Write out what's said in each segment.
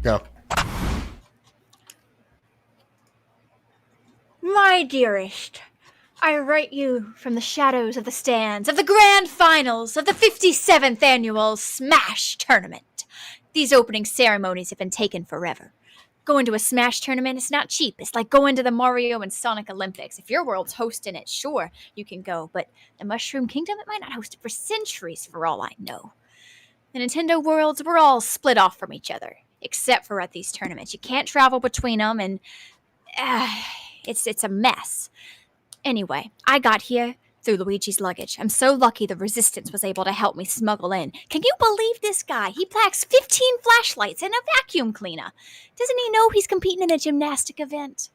Go. My dearest, I write you from the shadows of the stands of the grand finals of the 57th annual Smash Tournament. These opening ceremonies have been taken forever. Going to a Smash tournament is not cheap. It's like going to the Mario and Sonic Olympics. If your world's hosting it, sure, you can go. But the Mushroom Kingdom, it might not host it for centuries for all I know. The Nintendo worlds, we're all split off from each other. Except for at these tournaments. You can't travel between them, and it's a mess. Anyway, I got here through Luigi's luggage. I'm so lucky the Resistance was able to help me smuggle in. Can you believe this guy? He packs 15 flashlights and a vacuum cleaner. Doesn't he know he's competing in a gymnastic event?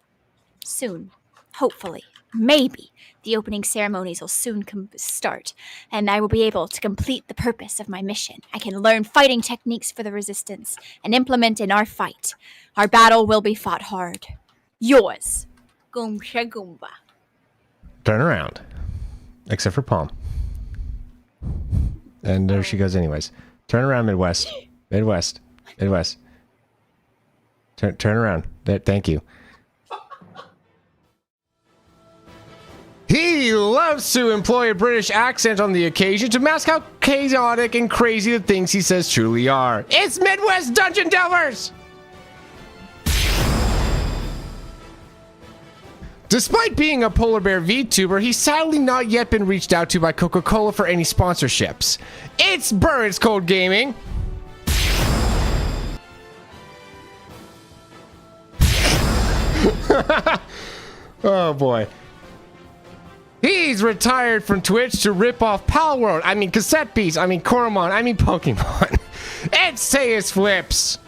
Soon. Hopefully. Maybe. The opening ceremonies will soon start, and I will be able to complete the purpose of my mission. I can learn fighting techniques for the Resistance and implement in our fight. Our battle will be fought hard. Yours. Goomsha Goomba. Turn around. Except for Palm. And there she goes anyways. Turn around, Midwest. Midwest. Midwest. Turn around. Thank you. He loves to employ a British accent on the occasion to mask how chaotic and crazy the things he says truly are. It's Midwest Dungeon Delvers! Despite being a polar bear VTuber, he's sadly not yet been reached out to by Coca-Cola for any sponsorships. It's Birds Cold Gaming. Oh boy. He's retired from Twitch to rip off Pal World. I mean Cassette Beast. I mean Coromon. I mean Pokemon. It's Sayus Flips.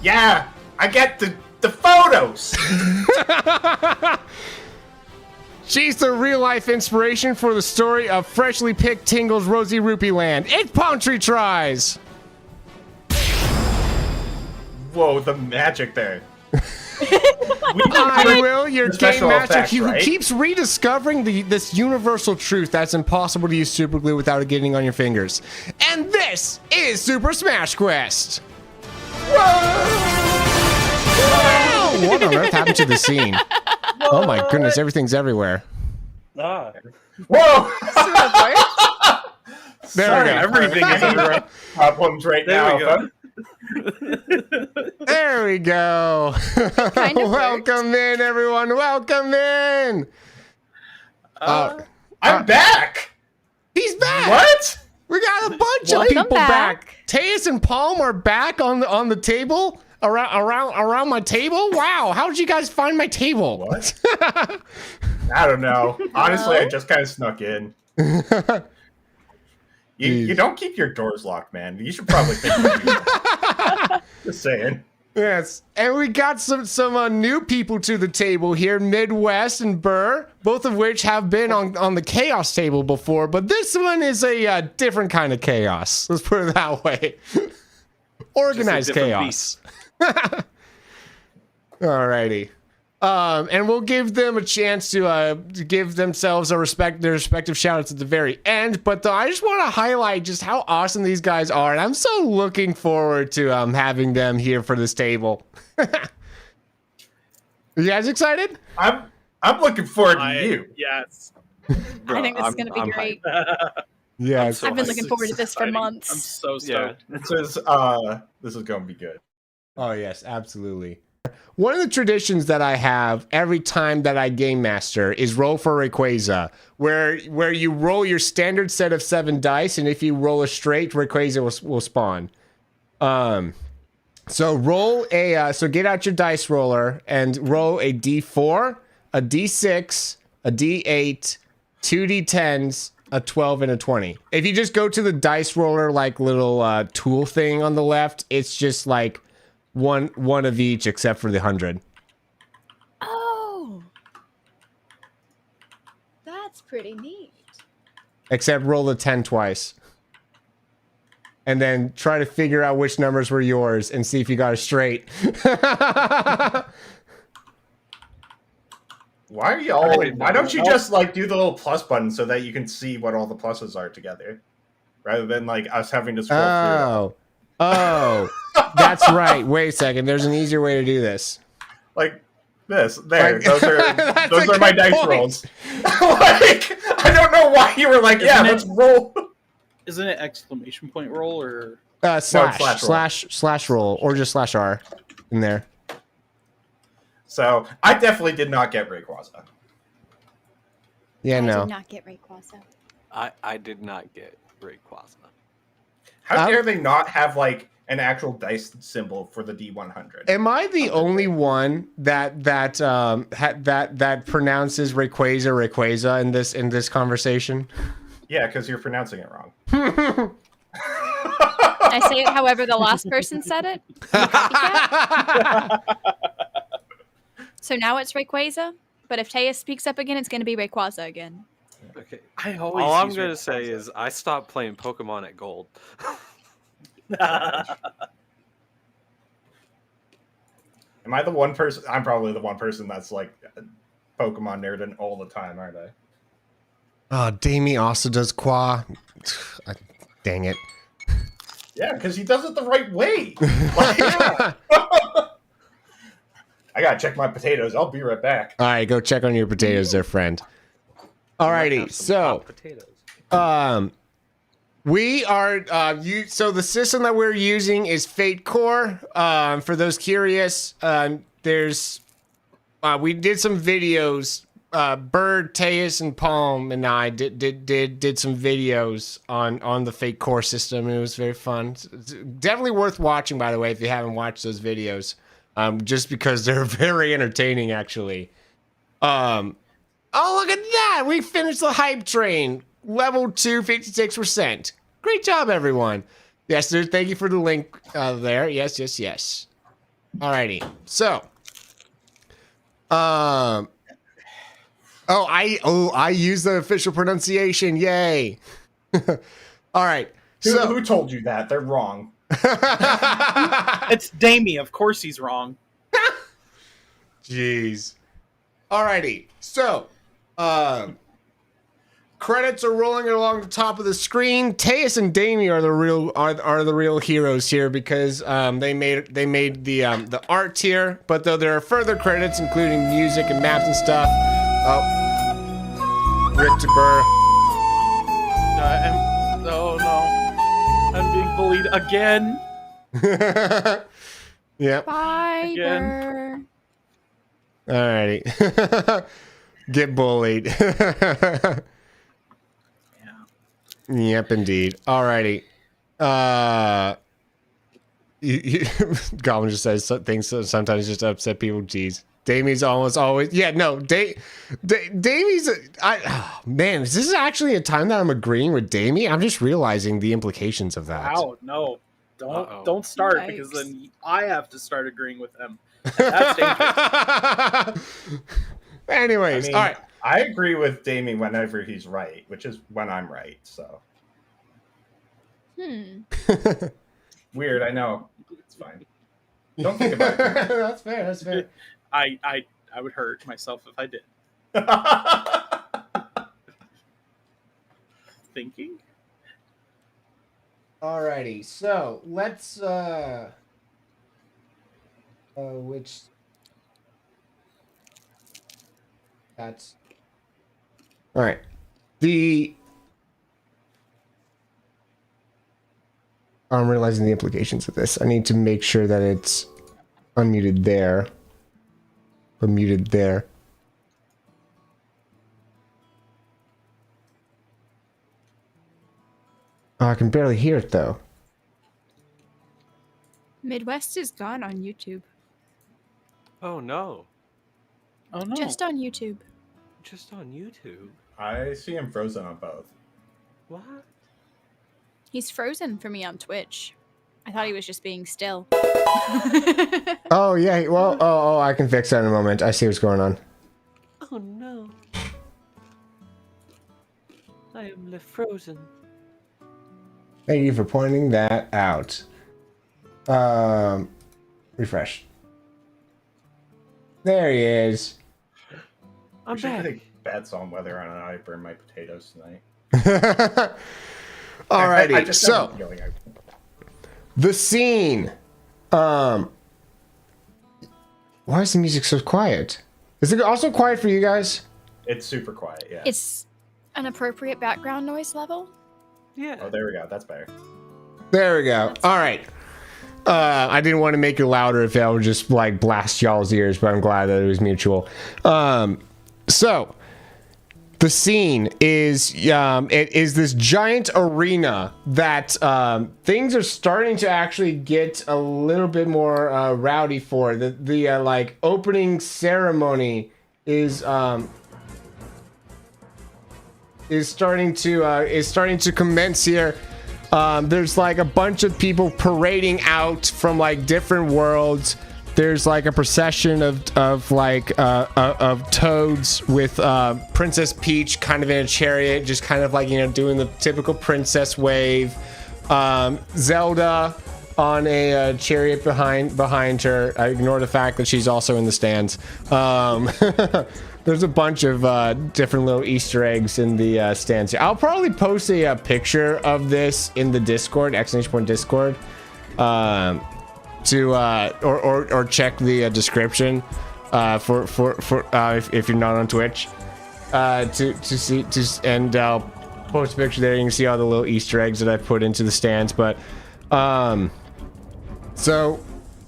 Yeah, I get the photos. She's the real-life inspiration for the story of freshly picked Tingle's Rosy Rupee Land. It's Palm Tree Tries. Whoa, the magic there. I will, your game master effects, who right? keeps rediscovering this universal truth that's impossible to use super glue without it getting on your fingers. And this is Super Smash Quest. Whoa! What on earth happened to the scene? Oh my goodness, everything's everywhere. Whoa! There we go. Everything is under problems right now. Go. There we go. Kind of Welcome in, everyone. Welcome in. I'm back. He's back. What? We got a bunch of Welcome people back. back. Teus and Palm are back on the table around my table. Wow, how did you guys find my table? What? I don't know. Honestly, I just kind of snuck in. You don't keep your doors locked, man. You should probably think about it. Just saying. Yes, and we got some new people to the table here, Midwest and Burr, both of which have been on the Chaos table before, but this one is a different kind of chaos. Let's put it that way. Organized chaos. Alrighty. And we'll give them a chance to give themselves their respective shout-outs at the very end. But I just want to highlight just how awesome these guys are. And I'm so looking forward to having them here for this table. You guys excited? I'm looking forward to you. Yes. I think this is going to be great. Yes. I've been looking forward to this for I'm months. so stoked. This is going to be good. Oh, yes, absolutely. One of the traditions that I have every time that I game master is roll for RAYQUAZA, where you roll your standard set of 7 dice, and if you roll a straight, RAYQUAZA will spawn. So get out your dice roller and roll a D4, a D6, a D8, 2 D10s, a 12, and a 20. If you just go to the dice roller like little tool thing on the left, it's just like one of each except for the 100. Oh, that's pretty neat. Except roll the 10 twice. And then try to figure out which numbers were yours and see if you got it straight. Why don't you just like do the little plus button so that you can see what all the pluses are together? rather than like us having to scroll through. Oh, that's right. Wait a second. There's an easier way to do this. Like this. There. Like- those are That's a my good dice point. rolls. Like, I don't know why you were like, yeah, let's roll. Isn't it exclamation point roll or? Slash roll, or just /R in there. So I definitely did not get RAYQUAZA. Yeah, I no. did not get RAYQUAZA. I did not get RAYQUAZA. How dare they not have like an actual dice symbol for the D100? Am I the only one that pronounces RAYQUAZA in this conversation? Yeah, because you're pronouncing it wrong. I say it however the last person said it. So now it's RAYQUAZA, but if Taya speaks up again, it's going to be RAYQUAZA again. Okay. I always. All I'm use gonna say RAYQUAZA. is I stopped playing Pokemon at Gold. Am I the one person? I'm probably the one person that's like a Pokemon nerd all the time, aren't I? Oh, Damie also does Qua. Dang it. Yeah, because he does it the right way. Like, I gotta check my potatoes. I'll be right back. All right, go check on your potatoes there, friend. Alrighty, so potatoes. we are so the system that we're using is Fate Core. For those curious, there's we did some videos. Bird, Teus, and Palm and I did some videos on the Fate Core system. It was very fun. It's definitely worth watching, by the way, if you haven't watched those videos. Just because they're very entertaining, actually. Oh, look at that! We finished the hype train. Level 2, 56%. Great job, everyone. Yes, sir. Thank you for the link there. Yes. Alrighty. So, I use the official pronunciation. Yay! All right. Who told you that? They're wrong. It's Damie. Of course he's wrong. Jeez. Alrighty. So, credits are rolling along the top of the screen. Teus and Damie are the real heroes here because they made the art here. But though there are further credits, including music and maps and stuff. Oh, Rick to Burr. Oh no, I'm being bullied again. Yep. Fiber. Alrighty. Get bullied. Yeah. Yep, indeed. Alrighty. Goblin just says things that sometimes just upset people. Jeez. Damie's almost always. Yeah, no. Damie's. Man, is this actually a time that I'm agreeing with Damie? I'm just realizing the implications of that. Wow, no. Uh-oh. Don't start Yikes. because then I have to start agreeing with them. That's dangerous. Anyways, I mean, all right. I agree with Damie whenever he's right, which is when I'm right. So weird, I know. It's fine. Don't think about it. That's fair. That's fair. I would hurt myself if I did. Thinking? Alrighty, so let's which that's all right. I'm realizing the implications of this. I need to make sure that it's unmuted there, or muted there. Oh, I can barely hear it though. Midwest is gone on YouTube. Oh no. Oh no. Just on YouTube. Just on YouTube. I see him frozen on both. What? He's frozen for me on Twitch. I thought he was just being still. Oh yeah, well, oh, I can fix that in a moment. I see what's going on. Oh no. I am left frozen. Thank you for pointing that out. Refresh. There he is. I'm We should back. take bets on whether or not I burn my potatoes tonight. Alrighty, just so have a feeling the scene. Why is the music so quiet? Is it also quiet for you guys? it's super quiet. Yeah. It's an appropriate background noise level. Yeah. Oh, there we go. That's better. There we go. All right. I didn't want to make it louder if I would just like blast y'all's ears, but I'm glad that it was mutual. So the scene is it is this giant arena that things are starting to actually get a little bit more rowdy for. The like opening ceremony is starting to commence here. There's like a bunch of people parading out from like different worlds. There's like a procession of toads with Princess Peach kind of in a chariot, just kind of like, you know, doing the typical princess wave. Zelda on a chariot behind her. I ignore the fact that she's also in the stands. There's a bunch of different little Easter eggs in the stands here. I'll probably post a picture of this in the Discord, Point Discord, or check the description for if you're not on Twitch to see and I'll post a picture there. You can see all the little Easter eggs that I put into the stands. But so.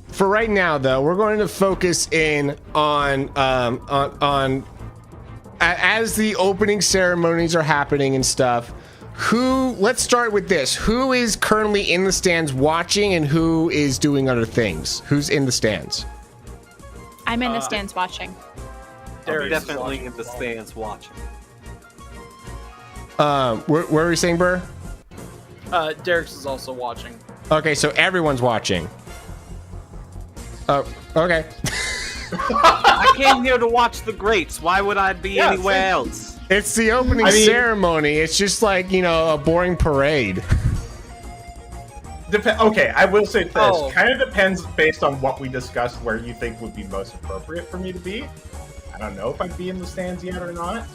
For right now, though, we're going to focus in on as the opening ceremonies are happening and stuff. Let's start with this. Who is currently in the stands watching and who is doing other things? Who's in the stands? I'm in the stands watching. Derek's definitely in the stands watching. Where are we saying, Burr? Derek's is also watching. Okay, so everyone's watching. Oh, okay. I came here to watch the greats. Why would I be anywhere else? It's the opening ceremony. It's just like, you know, a boring parade. Okay, I will say this. Kind of depends based on what we discussed where you think would be most appropriate for me to be. I don't know if I'd be in the stands yet or not.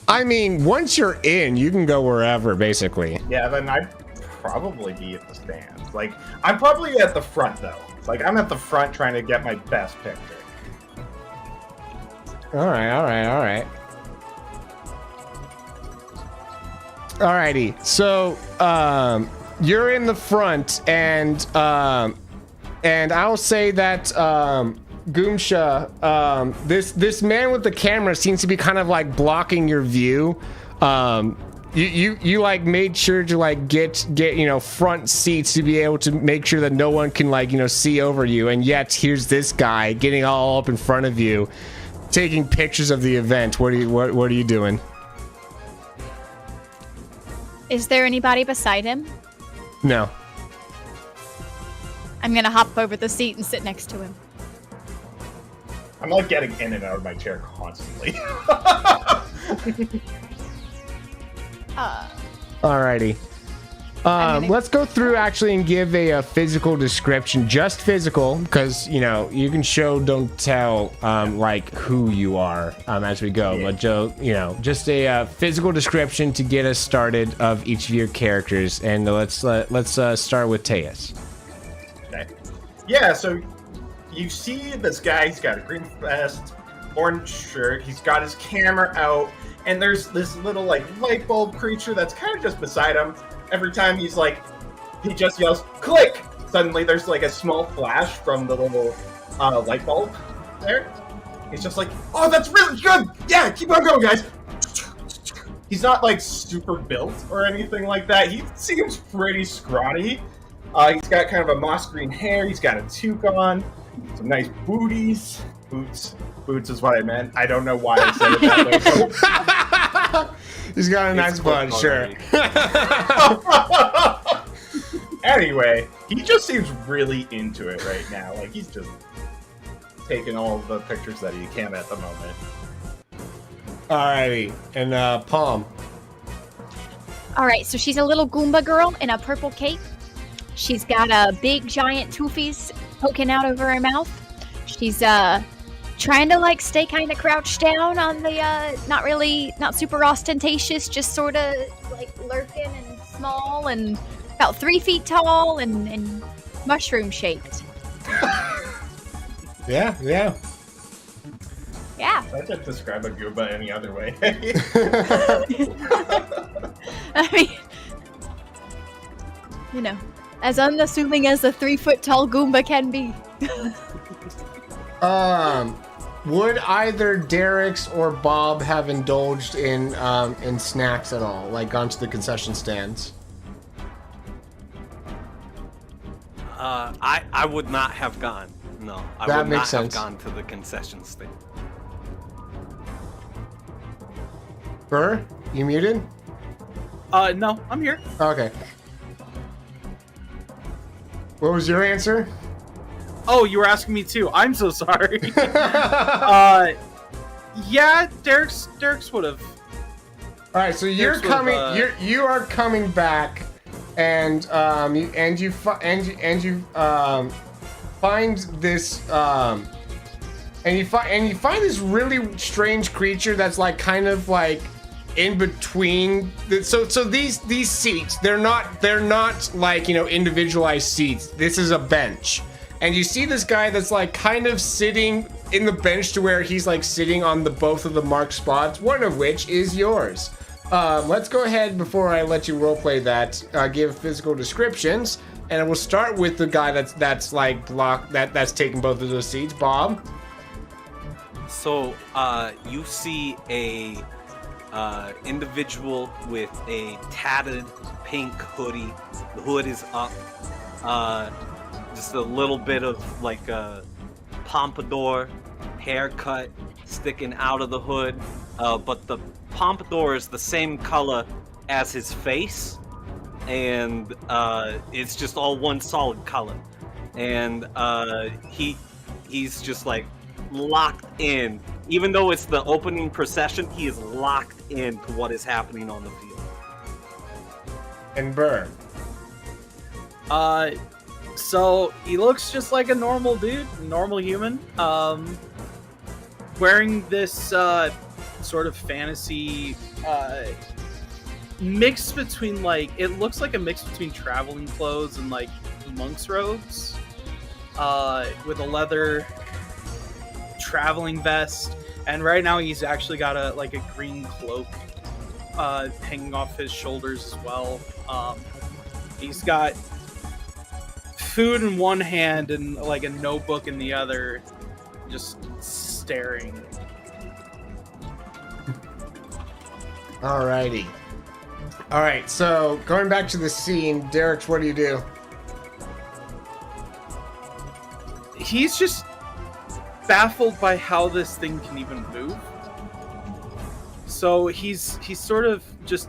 I mean, once you're in, you can go wherever, basically. Yeah, then I'd probably be at the stands. Like, I'm probably at the front, though. Like, I'm at the front trying to get my best picture. All right. Alrighty. So, you're in the front, and I'll say that Goomsha, this man with the camera seems to be kind of like blocking your view. You like made sure to like get you know front seats to be able to make sure that no one can like you know see over you, and yet here's this guy getting all up in front of you, taking pictures of the event. What are you doing? Is there anybody beside him? No. I'm gonna hop over the seat and sit next to him. I'm like getting in and out of my chair constantly. Alrighty. Let's go through actually and give a physical description, just physical, because you know you can show, don't tell, like who you are as we go. Yeah. But you know, just a physical description to get us started of each of your characters, and let's start with Teus. Okay. Yeah. So you see this guy. He's got a green vest, orange shirt. He's got his camera out. And there's this little, like, light bulb creature that's kind of just beside him. Every time he's like, he just yells, click! Suddenly there's, like, a small flash from the little light bulb there. He's just like, oh, that's really good! Yeah, keep on going, guys! He's not, like, super built or anything like that. He seems pretty scrawny. He's got kind of a moss green hair. He's got a toque on. Some nice booties. Boots is what I meant. I don't know why I said it that way. He's got a nice butt, sure. Anyway, he just seems really into it right now. Like, he's just taking all the pictures that he can at the moment. Alrighty. And, Palm. Alright, so she's a little Goomba girl in a purple cape. She's got a big giant toofies poking out over her mouth. She's, trying to like stay kind of crouched down on the not super ostentatious, just sort of like lurking and small and about 3 feet tall and mushroom shaped. Yeah. Yeah. I can't describe a Goomba any other way. I mean, you know, as unassuming as a 3 foot tall Goomba can be. Would either Derek's or Bob have indulged in snacks at all, like gone to the concession stands? I would not have gone. No, I That would makes not sense. have gone to the concession stand. Burr, you muted? No, I'm here. Okay. What was your answer? Oh, you were asking me too. I'm so sorry. Yeah, Derek's would have. All right, so you're Derek's would've, coming. You are coming back, and you find this and you find this really strange creature that's like kind of like in between. So these seats, they're not like, you know, individualized seats. This is a bench. And you see this guy that's like kind of sitting in the bench to where he's like sitting on the both of the marked spots, one of which is yours. Let's go ahead before I let you roleplay that, give physical descriptions, and we'll start with the guy that's like blocked, that's taking both of those seats. Bob. So you see a individual with a tattered pink hoodie. The hood is up. Just a little bit of like a pompadour haircut sticking out of the hood, but the pompadour is the same color as his face, and it's just all one solid color. And he's just like locked in. Even though it's the opening procession, he is locked into what is happening on the field. And Burr. So he looks just like a normal dude, normal human, wearing this sort of fantasy mix between, like, it looks like a mix between traveling clothes and like monk's robes, with a leather traveling vest, and right now he's actually got a green cloak hanging off his shoulders as well. He's got food in one hand and like a notebook in the other, just staring. Alrighty. Alright, so going back to the scene, Derek's, what do you do? He's just baffled by how this thing can even move. So he's sort of just.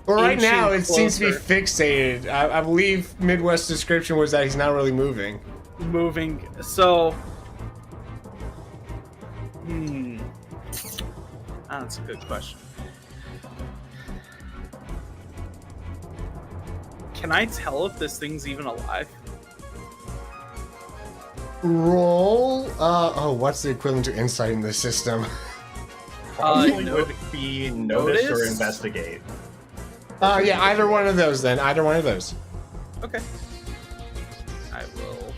Well, right now it inching seems to be closer. fixated. I believe Midwest's description was that he's not really moving. Moving. So. That's a good question. Can I tell if this thing's even alive? Roll. What's the equivalent to insight in this system? Probably no- would be notice or notice? investigate. Yeah, either one of those then. Either one of those. Okay. I will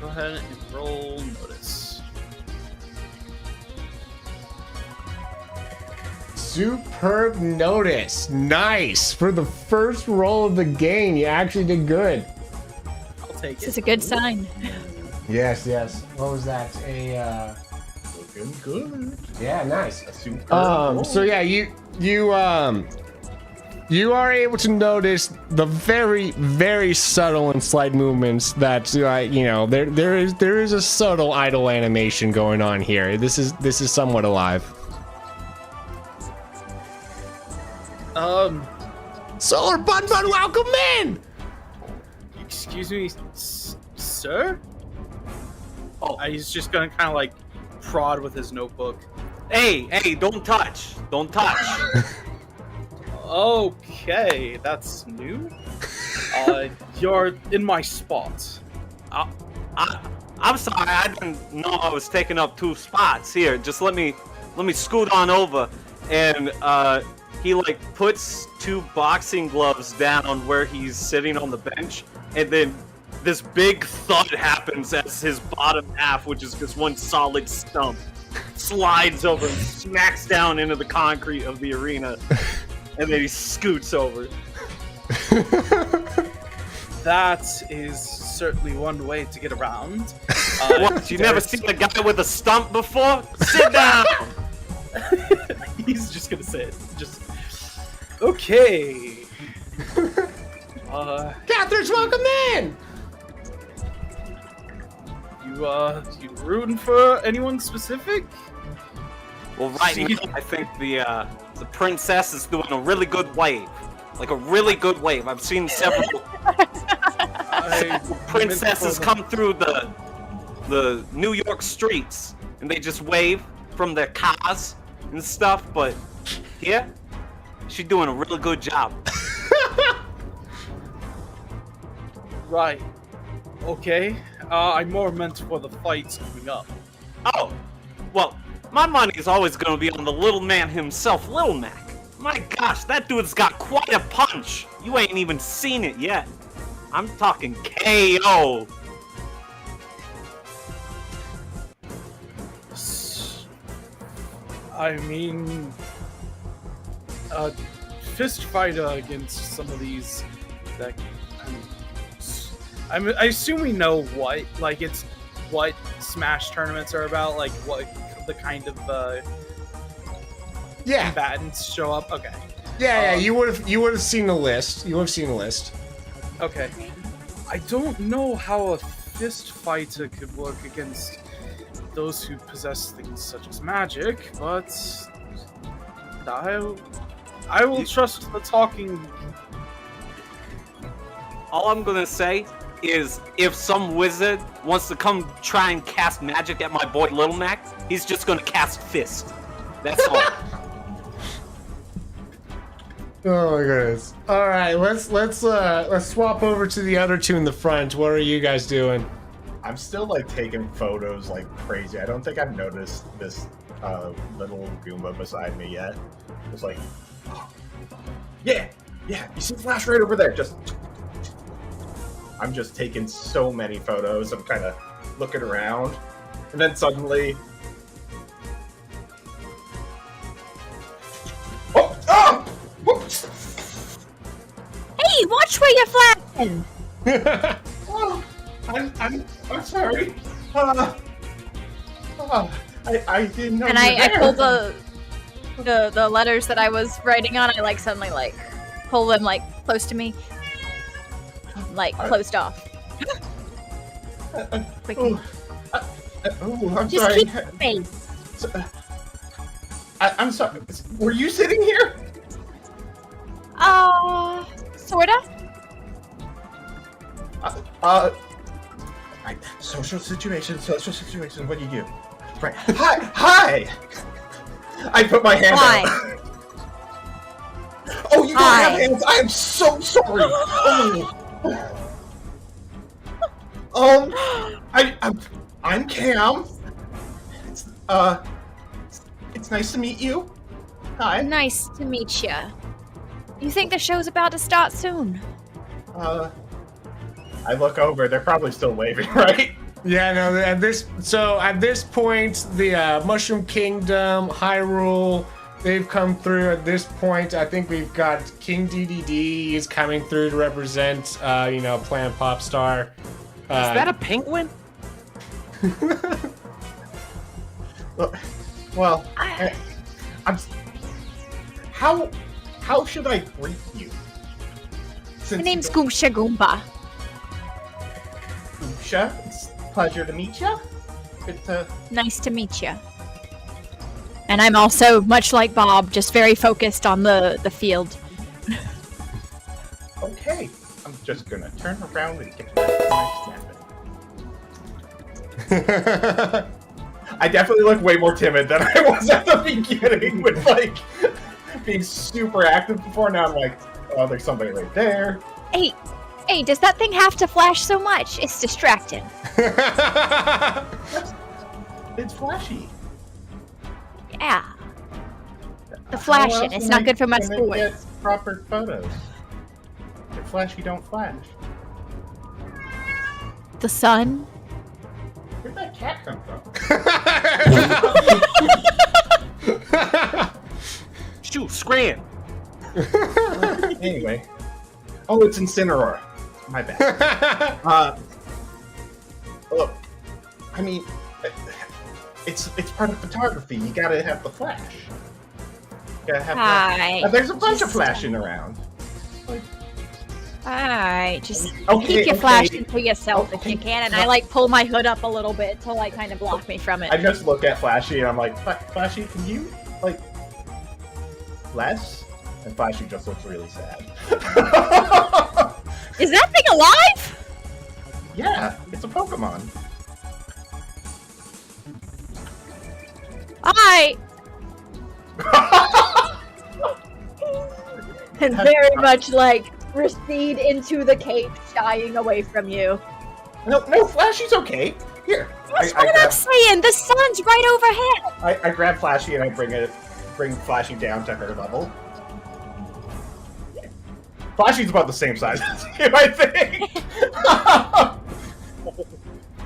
go ahead and roll notice. Superb notice. Nice. For the first roll of the game, you actually did good. I'll take This is it. a good sign. Yes. What was that? Looking good. Yeah, nice. A superb So yeah, you are able to notice the very, very subtle and slight movements that you know, there is a subtle idle animation going on here. This is somewhat alive. Solar Bun, welcome in. Excuse me, sir? Oh, he's just gonna kind of like prod with his notebook. Hey, don't touch. Don't touch. Okay, that's new. You're in my spot. I'm sorry, I didn't know I was taking up 2 spots here. Just let me scoot on over. And he like puts 2 boxing gloves down where he's sitting on the bench, and then this big thud happens as his bottom half, which is just one solid stump, slides over and smacks down into the concrete of the arena, and then he scoots over. That is certainly one way to get around. What? You never seen a guy with a stump before? Sit down! He's just gonna sit. Just okay. Catherine's welcome in! You rooting for anyone specific? Well, right now, I think the princess is doing a really good wave. Like a really good wave. I've seen several princesses come through the New York streets, and they just wave from their cars and stuff, but here, she's doing a really good job. Right. Okay. I more meant for the fights coming up. Oh, well, my money is always going to be on the little man himself, Little Mac. My gosh, that dude's got quite a punch. You ain't even seen it yet. I'm talking KO. I mean, fist fight against some of these. That I assume we know what what Smash tournaments are about. Like what the kind of Yeah. combatants show up. Okay. Yeah, you would have seen the list. You would have seen the list. Okay. I don't know how a fist fighter could work against those who possess things such as magic, but I will trust the talking. All I'm gonna say is if some wizard wants to come try and cast magic at my boy Little Mac, he's just gonna cast fist. That's all. Oh my goodness. All right, let's swap over to the other 2 in the front. What are you guys doing? I'm still like taking photos like crazy. I don't think I've noticed this little Goomba beside me yet. It's like, oh, yeah, you see the flash right over there. I'm just taking so many photos. I'm kind of looking around, and then suddenly, whoops! Hey, watch where you're flashing! Oh, I'm sorry. I didn't know. And I pull the letters that I was writing on. I like suddenly like pull them like close to me, like closed off. Quickly. I'm Just sorry. keep space. I'm sorry. Were you sitting here? Sorta. Social situations. What do you do? Right. Hi. I put my hand out. Oh, you don't have hands. I am so sorry. I'm Cam. It's nice to meet you. Hi. Nice to meet you. You think the show's about to start soon? I look over. They're probably still waving, right? Yeah, no. At this point, the Mushroom Kingdom, Hyrule, they've come through. At this point, I think we've got King DDD is coming through to represent, Planet Popstar. Is that a penguin? Well, I'm. How should I greet you? My name's Goomsha Goomba. Goomsha, it's a pleasure to meet you. Nice to meet you. And I'm also, much like Bob, just very focused on the field. Okay, I'm just gonna turn around and get my snap. I definitely look way more timid than I was at the beginning with like being super active before. Now I'm like, oh, there's somebody right there. Hey, Hey, does that thing have to flash so much? It's distracting. It's flashy. Yeah. The How flashing, else it's can not I- good for my can I sport. get proper photos. If flashy don't flash. The sun? Where'd that cat come from? Shoot, scram. Anyway. Oh, it's Incineroar. My bad. Look, I mean, it's part of photography. You gotta have the flash. You gotta have Alright. there's a bunch of Just, flashing around. Alright, just Okay, keep your okay. flashing to yourself if Okay. you can, and I like pull my hood up a little bit to like kind of block me from it. I just look at Flashy and I'm like, Flashy, can you, like, less? And Flashy just looks really sad. Is that thing alive? Yeah, it's a Pokemon. Alright. And very much like recede into the cave, shying away from you. No, Flashy's okay. Here. That's I what I'm saying. The sun's right overhead. I grab Flashy and I bring Flashy down to her level. Flashy's about the same size as you, I think.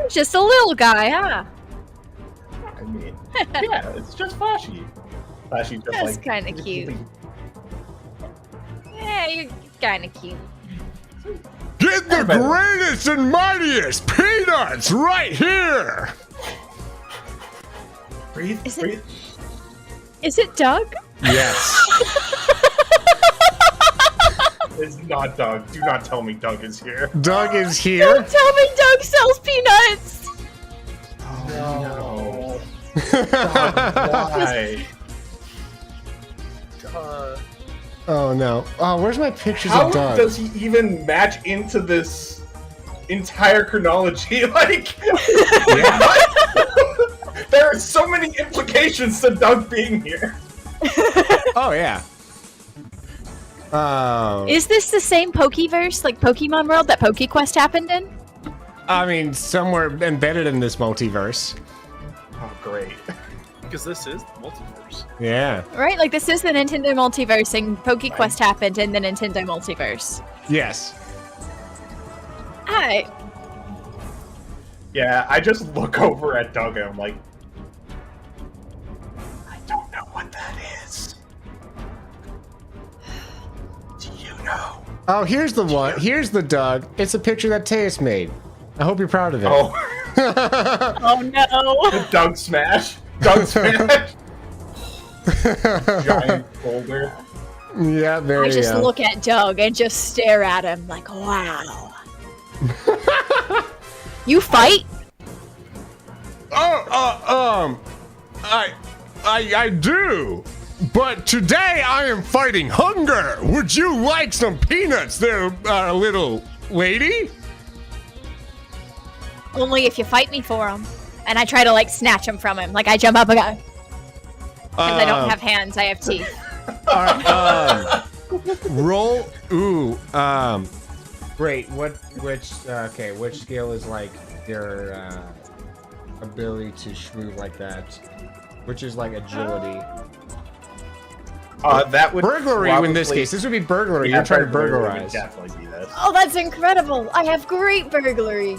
Just a little guy, huh? I mean, yeah, it's just Flashy. Flashy just That's like kinda cute. Yeah, you're kind of cute. Get the greatest and mightiest peanuts right here! Breathe, Is it- breathe. Is it Doug? Yes. It's not Doug. Do not tell me Doug is here. Doug is here. Don't tell me Doug sells peanuts! No. Why? Oh no. Oh, where's my pictures How of Doug? does he even match into this entire chronology? Like, Yeah. there are so many implications to Doug being here. Oh yeah. Is this the same Pokeverse, like Pokemon World, that PokeQuest happened in? I mean, somewhere embedded in this multiverse. Oh, great. Because this is the multiverse. Yeah. Right? Like, this is the Nintendo Multiverse, and PokeQuest happened in the Nintendo Multiverse. Yes. Alright. Yeah, I just look over at Doug and I'm like, I don't know what that is. Do you know? Oh, here's the one. Here's the Doug. It's a picture that Teus made. I hope you're proud of it. Oh, Oh no! the Doug smash. Doug smash. Giant boulder. Yeah, there I you just go. look at Doug and just stare at him like, wow. You fight? I do. But today I am fighting hunger. Would you like some peanuts there, little lady? Only if you fight me for him. And I try to, like, snatch him from him. Like, I jump up and go. Because I don't have hands, I have teeth. Roll. Ooh. Great. Which scale is like their ability to move like that? Which is like agility. That would Burglary in this probably- case. This would be burglary. Yeah, You're trying to burglary would burglarize. definitely be this. Oh, that's incredible! I have great burglary.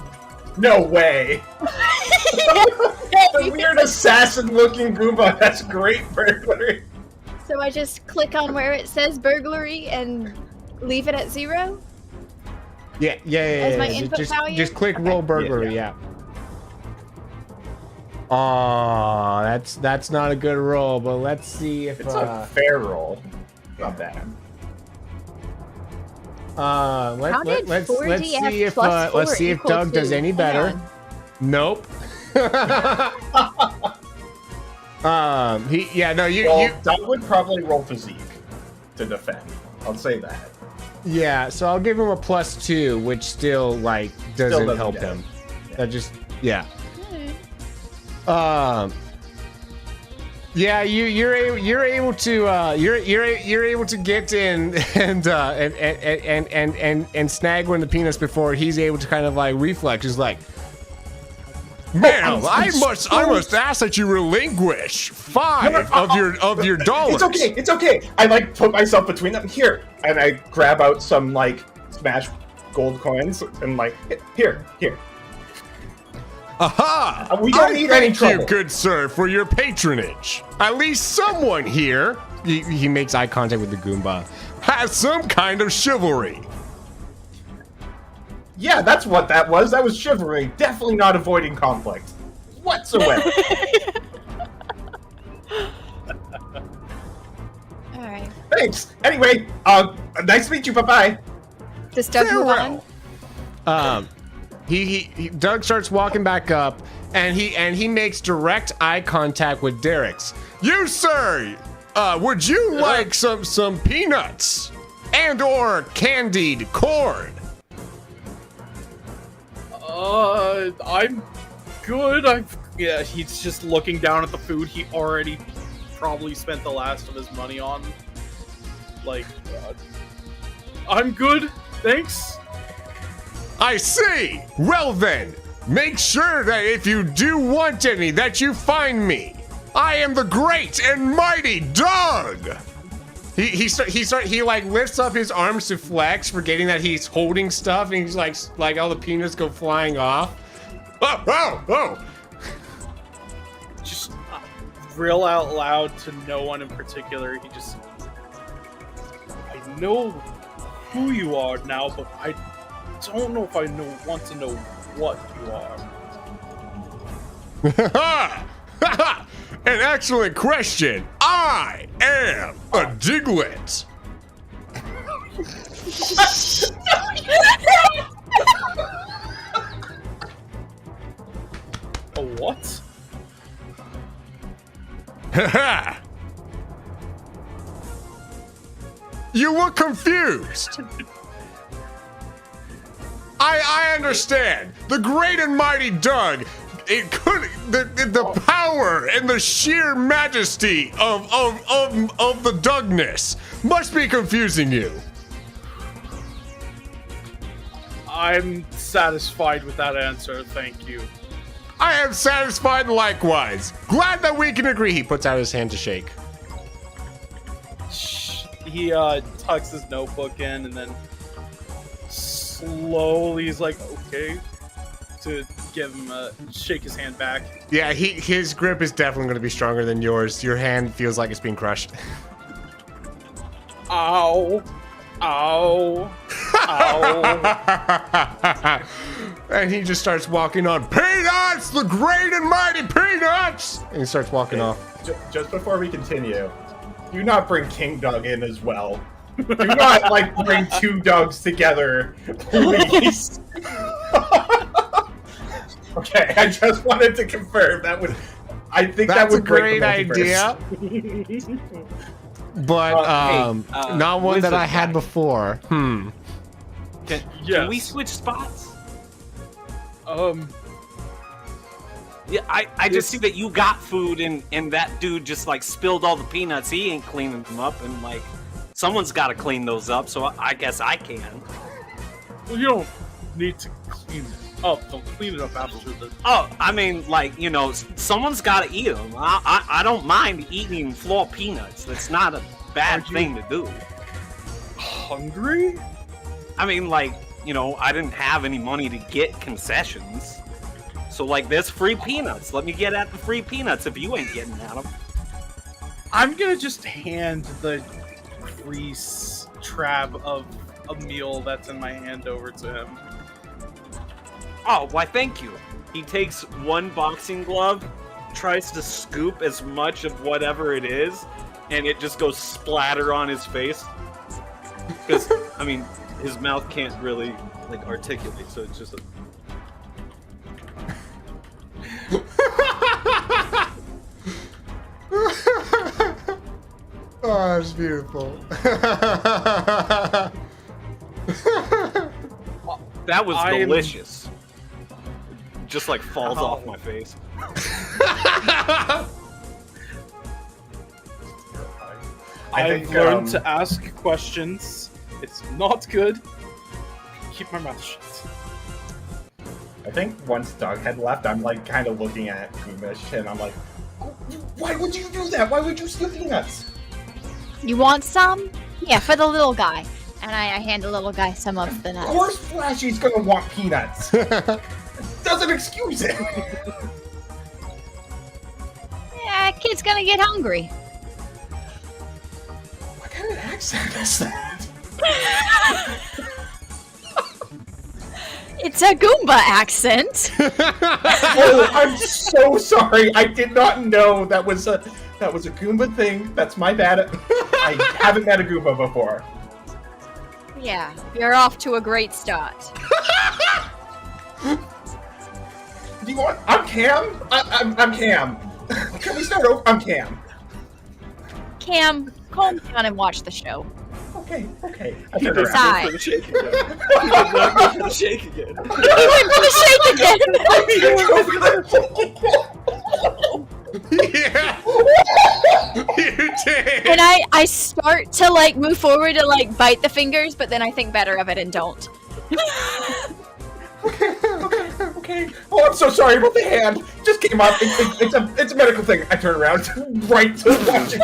No way. The weird assassin-looking Goomba has great burglary. So I just click on where it says burglary and leave it at 0? Yeah. As my Just- input just, value? just click roll burglary. Yeah. Oh, that's not a good roll. But let's see if It's a fair roll. Not bad. let's 4DF see if plus 4 let's see if equal Doug does to- any hang better. on. Nope. You Well, Doug would probably roll physique to defend. I'll say that. yeah. So I'll give him a +2, which still like doesn't doesn't help get him. it. That just yeah. Yeah, you're able to get in and snag one of the peanuts before he's able to kind of like reflex. He's like, man, I must ask that you relinquish 5 of your dollars. It's okay. I like put myself between them. Here, and I grab out some like smash gold coins and like here. Aha! We don't need any trouble. Thank you, good sir, for your patronage. At least someone here, he makes eye contact with the Goomba, has some kind of chivalry. Yeah, that's what that was. That was chivalry. Definitely not avoiding conflict whatsoever. All right. Thanks. Anyway, nice to meet you. Bye-bye. Does Doug move on? Doug starts walking back up, and he makes direct eye contact with Derek's. You, sir, would you like some peanuts and or candied corn? I'm good. Yeah, he's just looking down at the food he already probably spent the last of his money on. Like, I'm good, thanks. I see. Well then, make sure that if you do want any, that you find me. I am the great and mighty Doug. He like lifts up his arms to flex, forgetting that he's holding stuff, and he's like all the peanuts go flying off. Oh! Just real out loud to no one in particular. I know who you are now, but I don't know if I want to know what you are. An excellent question. I am a Diglett. A what? You look confused. I understand. The great and mighty Doug. It could the power and the sheer majesty of the Dougness must be confusing you. I'm satisfied with that answer, thank you. I am satisfied likewise. Glad that we can agree. He puts out his hand to shake. He tucks his notebook in and then slowly is like, okay, to give him shake his hand back. Yeah, his grip is definitely going to be stronger than yours. Your hand feels like it's being crushed. Ow. Ow. Ow. And he just starts walking on. Peanuts! The great and mighty Peanuts! And he starts walking off. Just before we continue, do not bring King Doug in as well. Do not, like, bring 2 Dougs together, please. Okay, I just wanted to confirm that would. I think that would break the multiverse. That's a great idea. But not one that I had before. Can we switch spots? Yeah, I just see that you got food and that dude just like spilled all the peanuts. He ain't cleaning them up, and like someone's got to clean those up. So I guess I can. Well, you don't need to clean it up. Don't clean it up after the. Oh, I mean, like, you know, someone's got to eat them. I don't mind eating floor peanuts. That's not a bad thing to do. Hungry? I mean, like, you know, I didn't have any money to get concessions. So, like, there's free peanuts. Let me get at the free peanuts if you ain't getting at them. I'm gonna just hand the grease trap of a meal that's in my hand over to him. Oh, why, thank you. He takes one boxing glove, tries to scoop as much of whatever it is, and it just goes splatter on his face. Because, I mean, his mouth can't really, like, articulate, so it's just a... Oh, that's beautiful. That was delicious. Just like falls off my face. I've learned to ask questions. It's not good. Keep my mouth shut. I think once Doug had left, I'm like kind of looking at Goomish and I'm like, why would you do that? Why would you steal peanuts? You want some? Yeah, for the little guy. And I hand the little guy some of the nuts. Of course Flashy's gonna want peanuts. Doesn't excuse it. Yeah, kid's gonna get hungry. What kind of accent is that? It's a Goomba accent. Oh, I'm so sorry. I did not know that was a Goomba thing. That's my bad. I haven't met a Goomba before. Yeah, you're off to a great start. Do you want? I'm Cam. I'm Cam. Can we start over? I'm Cam. Cam, calm down and watch the show. Okay. I He turned did around. not go for the shake again. He did not go for the shake again. He went for the shake again. Yeah. You did. And I start to like move forward to like bite the fingers, but then I think better of it and don't. Okay. Oh, I'm so sorry about the hand. Just came up. It's a medical thing. I turn around right to watch it.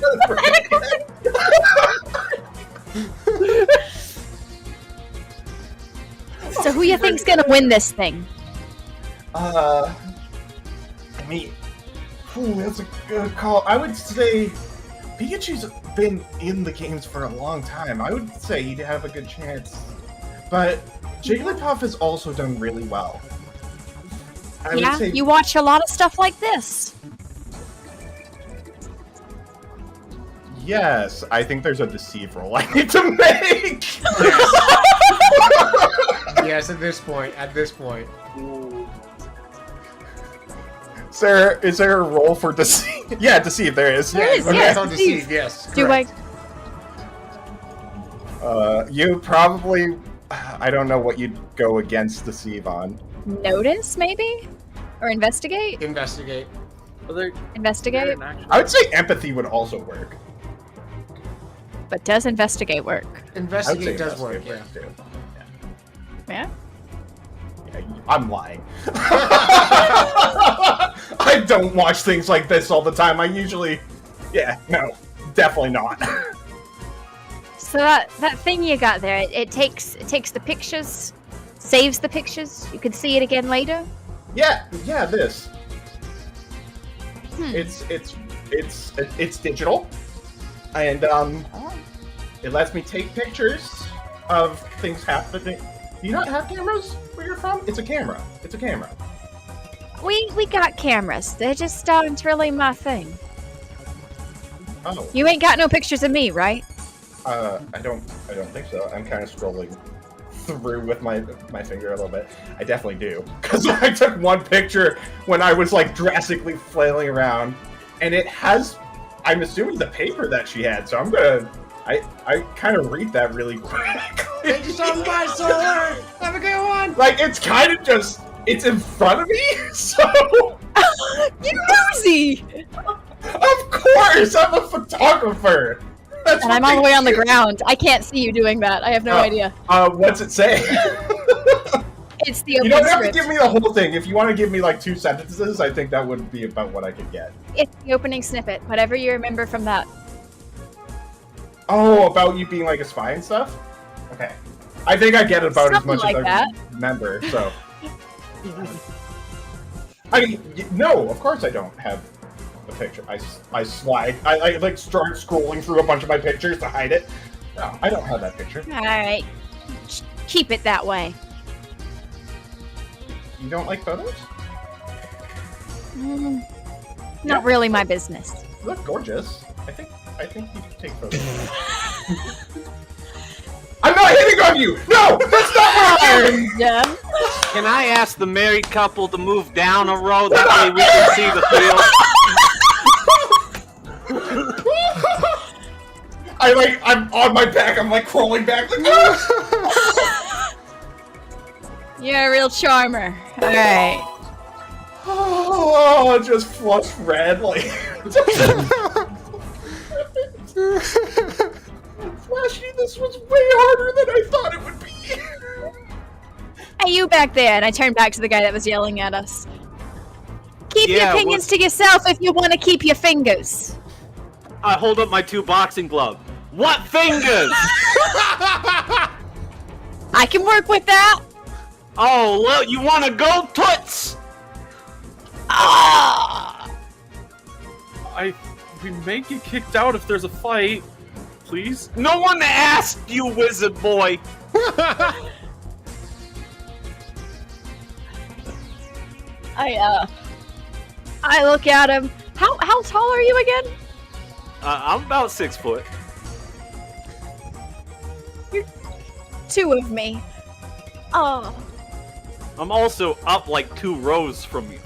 So who you think's gonna win this thing? Me. Ooh, that's a good call. I would say Pikachu's been in the games for a long time. I would say he'd have a good chance. But Jigglypuff has also done really well. I would Yeah, say, you watch a lot of stuff like this. yes, I think there's a deceive roll I need to make. Yes, at this point. Is there a roll for deceive? Yeah, deceive. There is. There is, Okay, yes, on deceive. deceive, yes. Do correct. You probably. I don't know what you'd go against deceive on. Notice, maybe? Or investigate? Investigate. Well, they're Investigate? an action. I would say empathy would also work. But does investigate work? I would say Investigate does work, investigate yeah. works, too. Yeah? Yeah, I'm lying. I don't watch things like this all the time. I usually, no, definitely not. So that thing you got there, it takes the pictures, saves the pictures. You can see it again later. yeah, this. Hmm. It's digital, and it lets me take pictures of things happening. Do you not have cameras where you're from? It's a camera. We got cameras. They're just aren't really my thing. Oh, You ain't got no pictures of me, right? I don't think so. I'm kind of scrolling through with my finger a little bit. I definitely do, because I took one picture when I was like drastically flailing around, and it has. I'm assuming the paper that she had, so I'm gonna. I kind of read that really quick. Thank you so much, Solar! Have a good one! Like, it's kind of just. It's in front of me, so. You nosy! Of course, I'm a photographer. That's And what I'm all the they way on the do. ground. I can't see you doing that. I have no Oh. idea. What's it say? It's the You open don't have to script. give me the whole thing. If you want to give me like 2 sentences, I think that would be about what I could get. It's the opening snippet. Whatever you remember from that. Oh, about you being like a spy and stuff? Okay. I think I get about Something as much like as I that. remember, so. I mean, no, of course I don't have the picture. I slide. I like start scrolling through a bunch of my pictures to hide it. No, I don't have that picture. Alright. Keep it that way. You don't like photos? Not really my business. You look gorgeous. I think you can take photos. I'm not hitting on you! No! That's not what I'm doing! And, Can I ask the married couple to move down a row? That way we can see the field. I'm on my back, I'm like crawling back like ah! you're a real charmer. Alright. Oh, just flush red like Flashy, this was way harder than I thought it would be. Hey, you back there. And I turned back to the guy that was yelling at us. Keep your Yeah, opinions to yourself if you want to keep your fingers. I hold up my 2 boxing gloves. What fingers? I can work with that. Oh, look, you want to go, Toots? Ah! We may get kicked out if there's a fight. Please? No one asked you, wizard boy. I look at him. How tall are you again? I'm about 6 foot. You're 2 of me. Oh. I'm also up like 2 rows from you.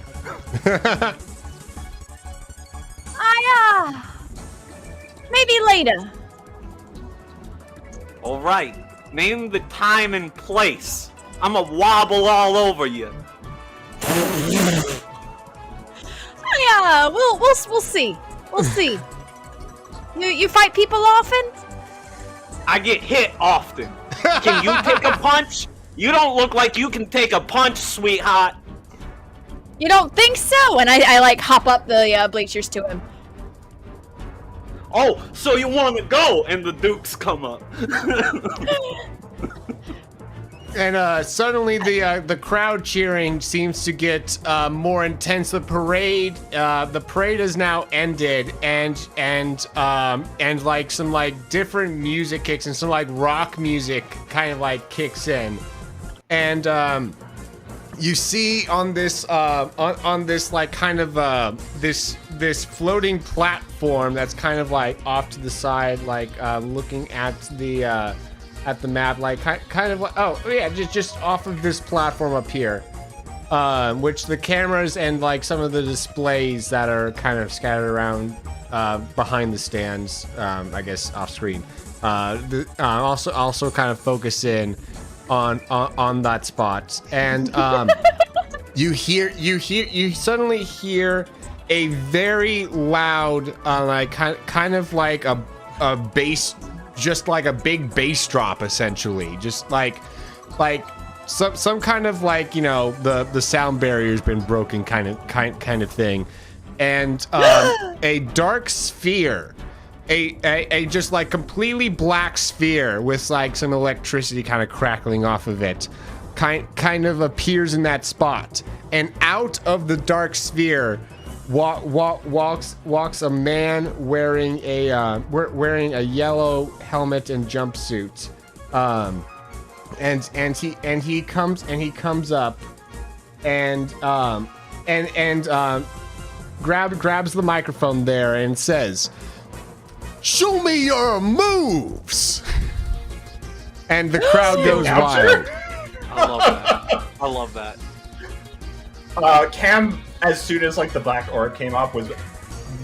Maybe later. All right, name the time and place. I'ma wobble all over you. We'll see. We'll see. You fight people often? I get hit often. Can you take a punch? You don't look like you can take a punch, sweetheart. You don't think so? And I like hop up the bleachers to him. Oh, so you want to go? And the dukes come up. And suddenly the crowd cheering seems to get more intense. The parade is now ended, and like some like different music kicks and some like rock music kind of like kicks in, and you see on this like kind of this floating platform that's kind of like off to the side, like looking at the map, like kind of like, oh yeah, just off of this platform up here, which the cameras and like some of the displays that are kind of scattered around behind the stands, I guess off screen, also kind of focus in on that spot, and you suddenly hear a very loud like kind of like a bass, just like a big bass drop, essentially, just like some kind of like, you know, the sound barrier's been broken kind of thing, and a dark sphere, a just like completely black sphere with like some electricity kind of crackling off of it, kind of appears in that spot, and out of the dark sphere walks a man wearing a yellow helmet and jumpsuit, and he comes up and grabs the microphone there and says, "Show me your moves!" And the crowd goes wild. I love that. Cam, as soon as like the black orb came up, was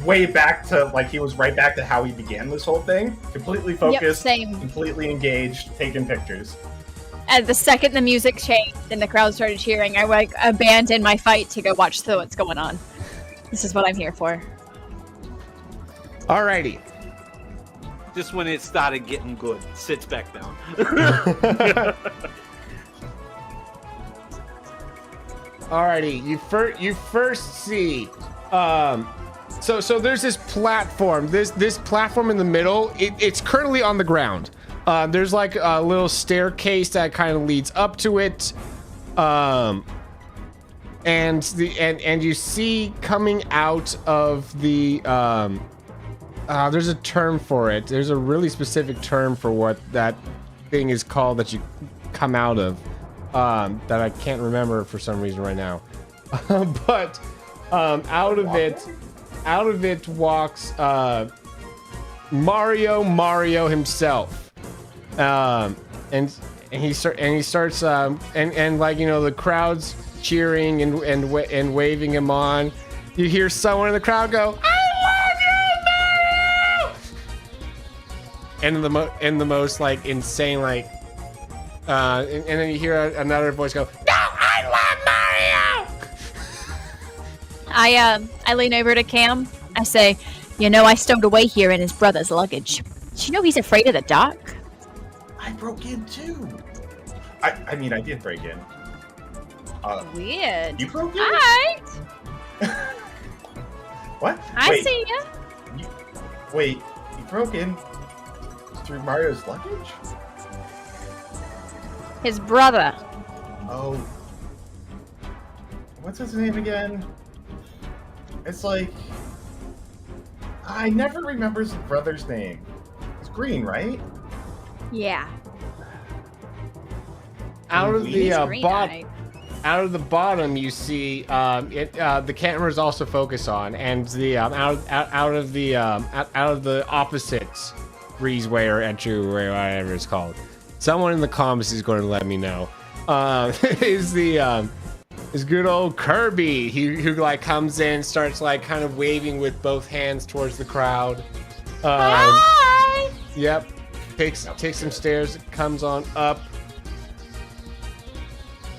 way back to like, he was right back to how he began this whole thing. Completely focused, same. completely engaged, taking pictures. And the second the music changed and the crowd started cheering, I like abandoned my fight to go watch what's going on. This is what I'm here for. Alrighty. Just when it started getting good, sits back down. Alrighty, you first see, so there's this platform, this platform in the middle. It's currently on the ground. There's like a little staircase that kind of leads up to it, and you see coming out of the there's a term for it. There's a really specific term for what that thing is called that you come out of. That I can't remember for some reason right now, but out of it walks Mario himself, and he starts and like, you know, the crowd's cheering and waving him on. You hear someone in the crowd go, "I love you, Mario!" And the most like insane like. And then you hear another voice go, "No, I love Mario!" I lean over to Cam. I say, "You know, I stowed away here in his brother's luggage. Did you know he's afraid of the dark?" I broke in too. I mean, I did break in. Weird. You broke in? Alright. What? I Wait, see ya. Wait, you broke in through Mario's luggage? His brother. Oh. What's his name again? It's like... I never remember his brother's name. It's Green, right? Yeah. Out of the He's green-eyed. out of the bottom, you see the camera is also focused on, and the out of the opposite breezeway or entryway, whatever it's called. Someone in the comments is going to let me know. Is good old Kirby. Who like comes in, starts like kind of waving with both hands towards the crowd. Hi! Yep. Takes some stairs, comes on up.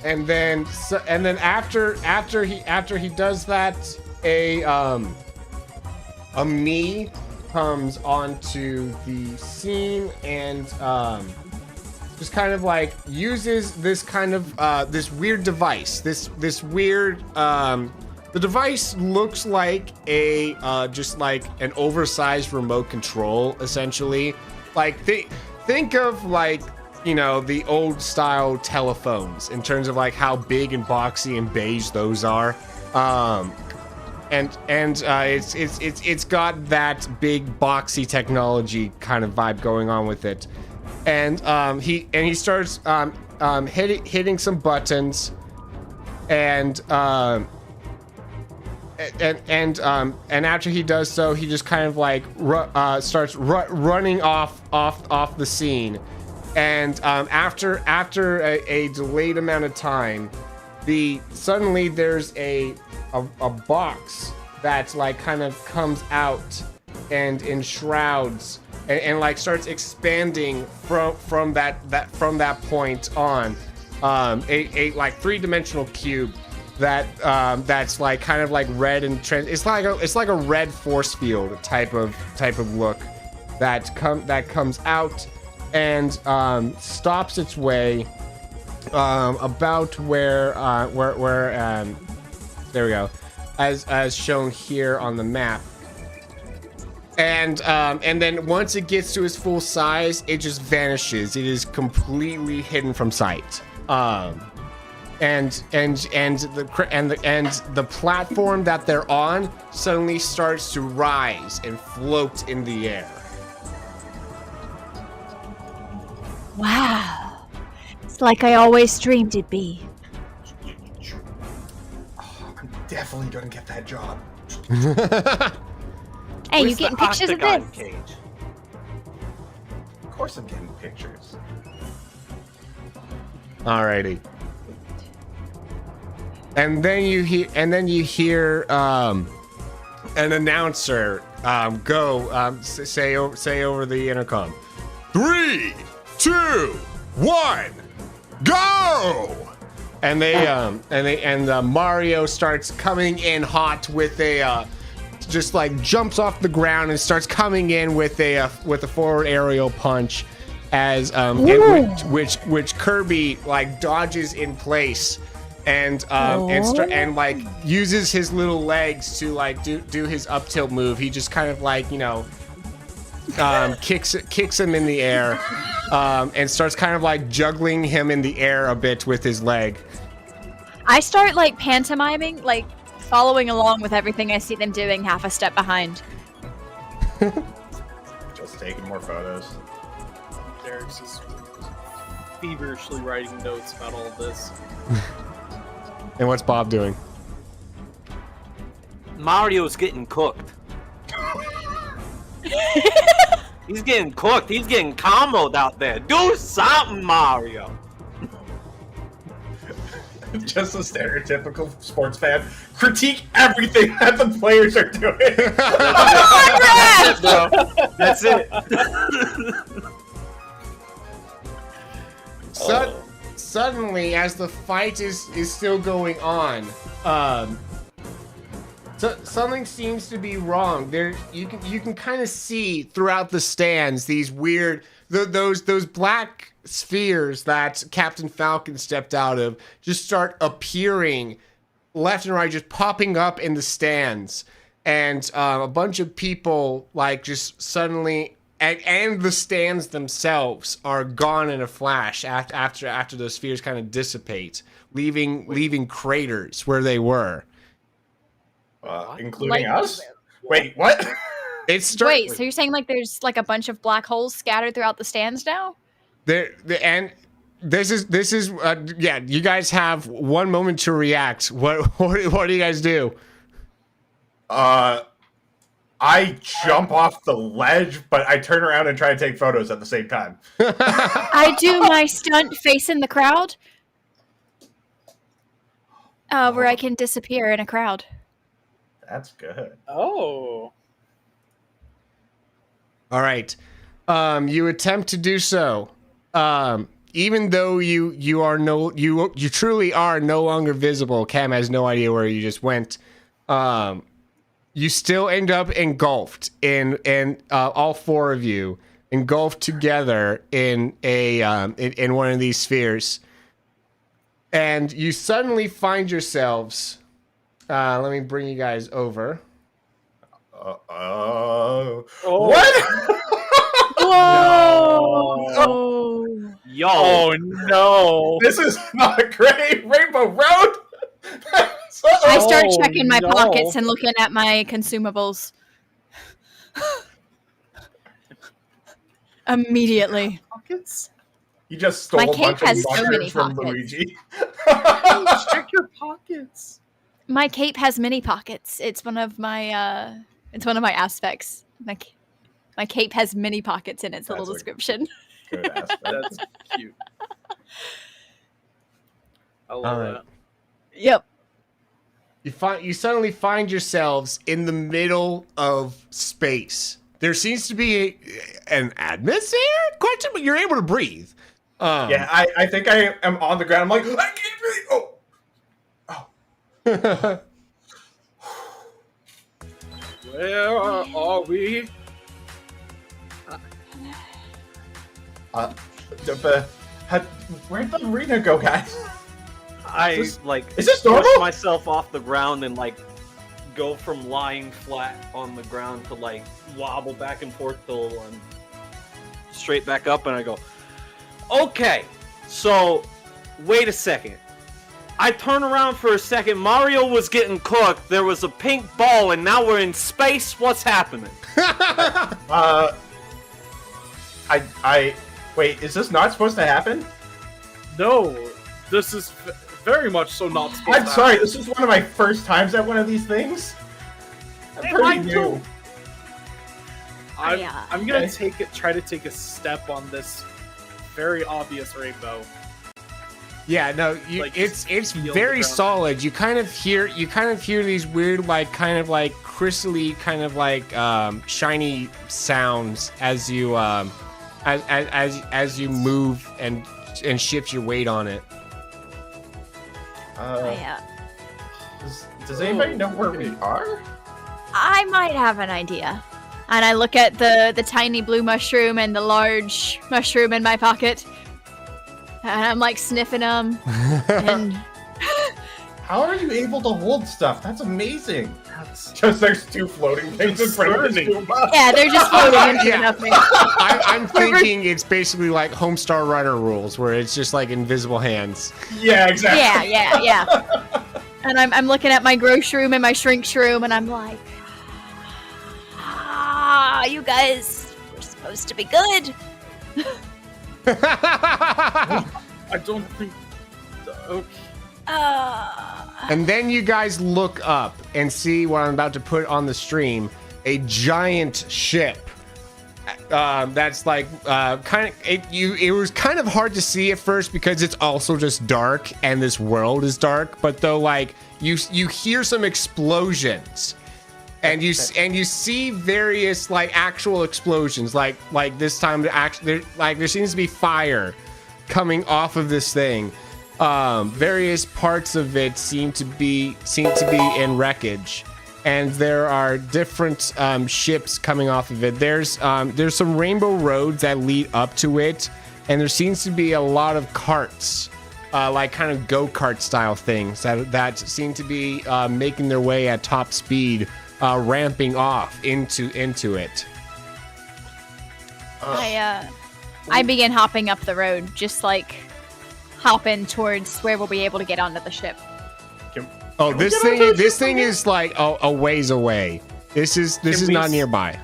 And then after he does that, a me comes onto the scene and just kind of like uses this kind of this weird device. This weird the device looks like a just like an oversized remote control, essentially. Like think of like, you know, the old style telephones in terms of like how big and boxy and beige those are. It's got that big boxy technology kind of vibe going on with it. And he starts hitting some buttons, and after he does so, he just kind of like starts running off the scene. And after a delayed amount of time, suddenly there's a box that like kind of comes out and enshrouds and like starts expanding from that point on, a like three-dimensional cube that's like kind of like red and it's like a red force field type of look that comes out and stops its way about where there we go, as shown here on the map. And then once it gets to its full size, it just vanishes. It is completely hidden from sight. And the platform that they're on suddenly starts to rise and float in the air. Wow. It's like I always dreamed it'd be. Oh, I'm definitely gonna get that job. Hey, you Where's getting the pictures of octagon this? cage? Of course I'm getting pictures. Alrighty. And then you hear an announcer say over the intercom, 3, 2, 1, go! And Mario starts coming in hot with a just like jumps off the ground and starts coming in with a forward aerial punch, as which Kirby like dodges in place and like uses his little legs to like do his up tilt move. He just kind of like, you know, kicks him in the air and starts kind of like juggling him in the air a bit with his leg. I start like pantomiming, like following along with everything I see them doing, half a step behind. Just taking more photos. Derek's just feverishly writing notes about all of this. And what's Bob doing? Mario's getting cooked. He's getting cooked. He's getting comboed out there. Do something, Mario. Just a stereotypical sports fan. Critique everything that the players are doing. That's it, bro. That's it. Suddenly, as the fight is still going on, something seems to be wrong. There, you can kind of see throughout the stands these weird those black spheres that Captain Falcon stepped out of just start appearing left and right, just popping up in the stands, and a bunch of people like just suddenly, and the stands themselves are gone in a flash after those spheres kind of dissipate, leaving craters where they were, including Like- us. Wait, what? Wait, so you're saying like there's like a bunch of black holes scattered throughout the stands now? And this is yeah. You guys have 1 moment to react. What do you guys do? I jump off the ledge, but I turn around and try to take photos at the same time. I do my stunt facing the crowd, where I can disappear in a crowd. That's good. Oh. All right. You attempt to do so. Even though you truly are no longer visible. Cam has no idea where you just went. You still end up engulfed in all four of you engulfed together in in one of these spheres, and you suddenly find yourselves. Let me bring you guys over. What? Whoa! Yo. Oh no! This is not great. Rainbow Road. I start Oh, checking my no. pockets and looking at my consumables. Immediately. Pockets? You just stole My a cape bunch of has so many mushrooms from pockets. Luigi. Check your pockets. My cape has many pockets. It's one of my aspects. My cape has many pockets in its little That's a- description. Good aspect. That's cute. I love All right. that. Yep. You suddenly find yourselves in the middle of space. There seems to be an atmosphere? Question, but you're able to breathe. Yeah, I think I am on the ground. I'm like, I can't breathe. Oh. Where are we? Where'd the arena go, guys? I Is push this normal? myself off the ground and go from lying flat on the ground to wobble back and forth till I'm straight back up, and I go, okay, so wait a second. I turn around for a second. Mario was getting cooked. There was a pink ball, and now we're in space. What's happening? I wait. Is this not supposed to happen? No, this is very much so not supposed I'm to sorry. happen. This is one of my first times at one of these things. I'm Hey, pretty mine new. too. I, I'm gonna okay. try to take a step on this very obvious rainbow. Yeah, no, it's feel the very ground. solid. You kind of hear these weird crystally shiny sounds as you as you move and shift your weight on it. Does anybody know where we are? I might have an idea. And I look at the tiny blue mushroom and the large mushroom in my pocket. And I'm sniffing them. And How are you able to hold stuff? That's amazing. Just there's two floating things in front of this Concerning. Goomba. yeah, they're just floating into Yeah. nothing. I'm thinking it's basically like Homestar Runner rules, where it's just like invisible hands. Yeah, exactly. Yeah. And I'm looking at my grow shroom and my shrink shroom, and I'm like, you guys were supposed to be good. I don't think. Okay. And then you guys look up and see what I'm about to put on the stream: a giant ship. That's it was kind of hard to see at first because it's also just dark and this world is dark. But though, you hear some explosions, and you see various actual explosions. Like this time, there seems to be fire coming off of this thing. Various parts of it seem to be in wreckage. and there are different ships coming off of it. There's some rainbow roads that lead up to it, and there seems to be a lot of carts, like kind of go-kart style things that seem to be making their way at top speed, ramping off into it. I begin hopping up the road, just like hopping towards where we'll be able to get onto the ship. Oh, this thing is like a ways away. This is not nearby.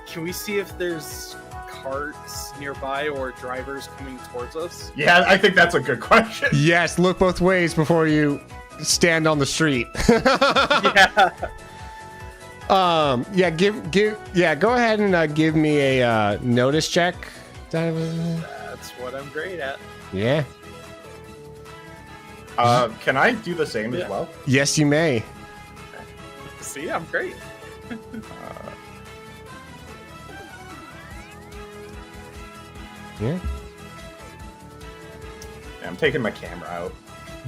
Can we see if there's carts nearby or drivers coming towards us? Yeah, I think that's a good question. Yes, look both ways before you stand on the street. Yeah. Go ahead and give me a notice check. That's what I'm great at. Yeah. Can I do the same as well? Yes, you may. See, I'm great. Yeah. I'm taking my camera out.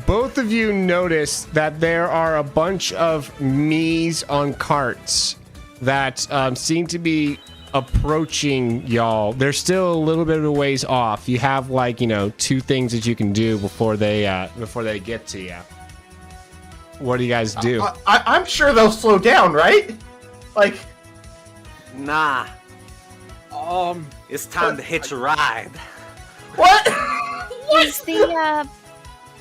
Both of you notice that there are a bunch of me's on carts that seem to be approaching y'all. They're still a little bit of a ways off. You have like, 2 things that you can do before they get to you. What do you guys do? I'm sure they'll slow down, right? Like, Nah, it's time to hitch a ride. what?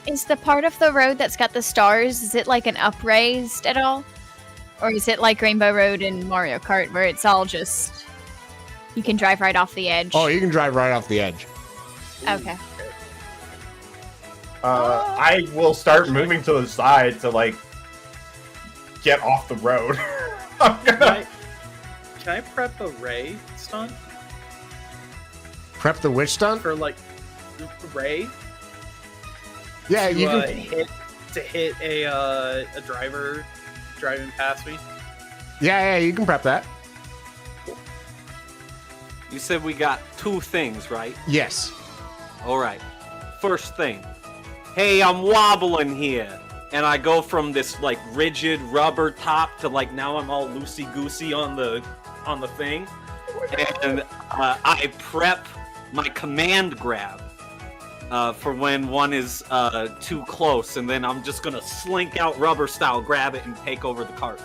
Is the part of the road that's got the stars, is it like an upraised at all? Or is it like Rainbow Road in Mario Kart where it's all just, you can drive right off the edge? Oh, you can drive right off the edge. Okay. I will start moving to the side to like get off the road. Can I prep a ray stunt Prep the witch stunt? for like ray? Yeah, to, you can. hit a driver driving past me. Yeah, you can prep that. You said we got 2 things, right? Yes. All right. First thing. Hey, I'm wobbling here. And I go from this like rigid rubber top to like now I'm all loosey-goosey on the thing. And I prep my command grab for when one is too close, and then I'm just gonna slink out rubber style, grab it, and take over the cart.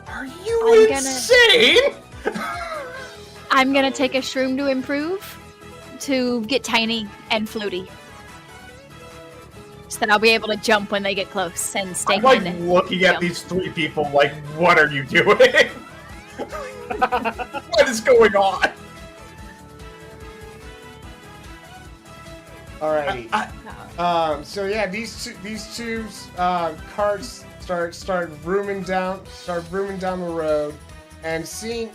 Are you insane? I'm gonna take a shroom to improve to get tiny and floaty. So that I'll be able to jump when they get close and stay I'm like hidden. looking at Jump. these 3 people like, what are you doing? What is going on? Alrighty. So yeah, these two carts start rooming down the road, and seeing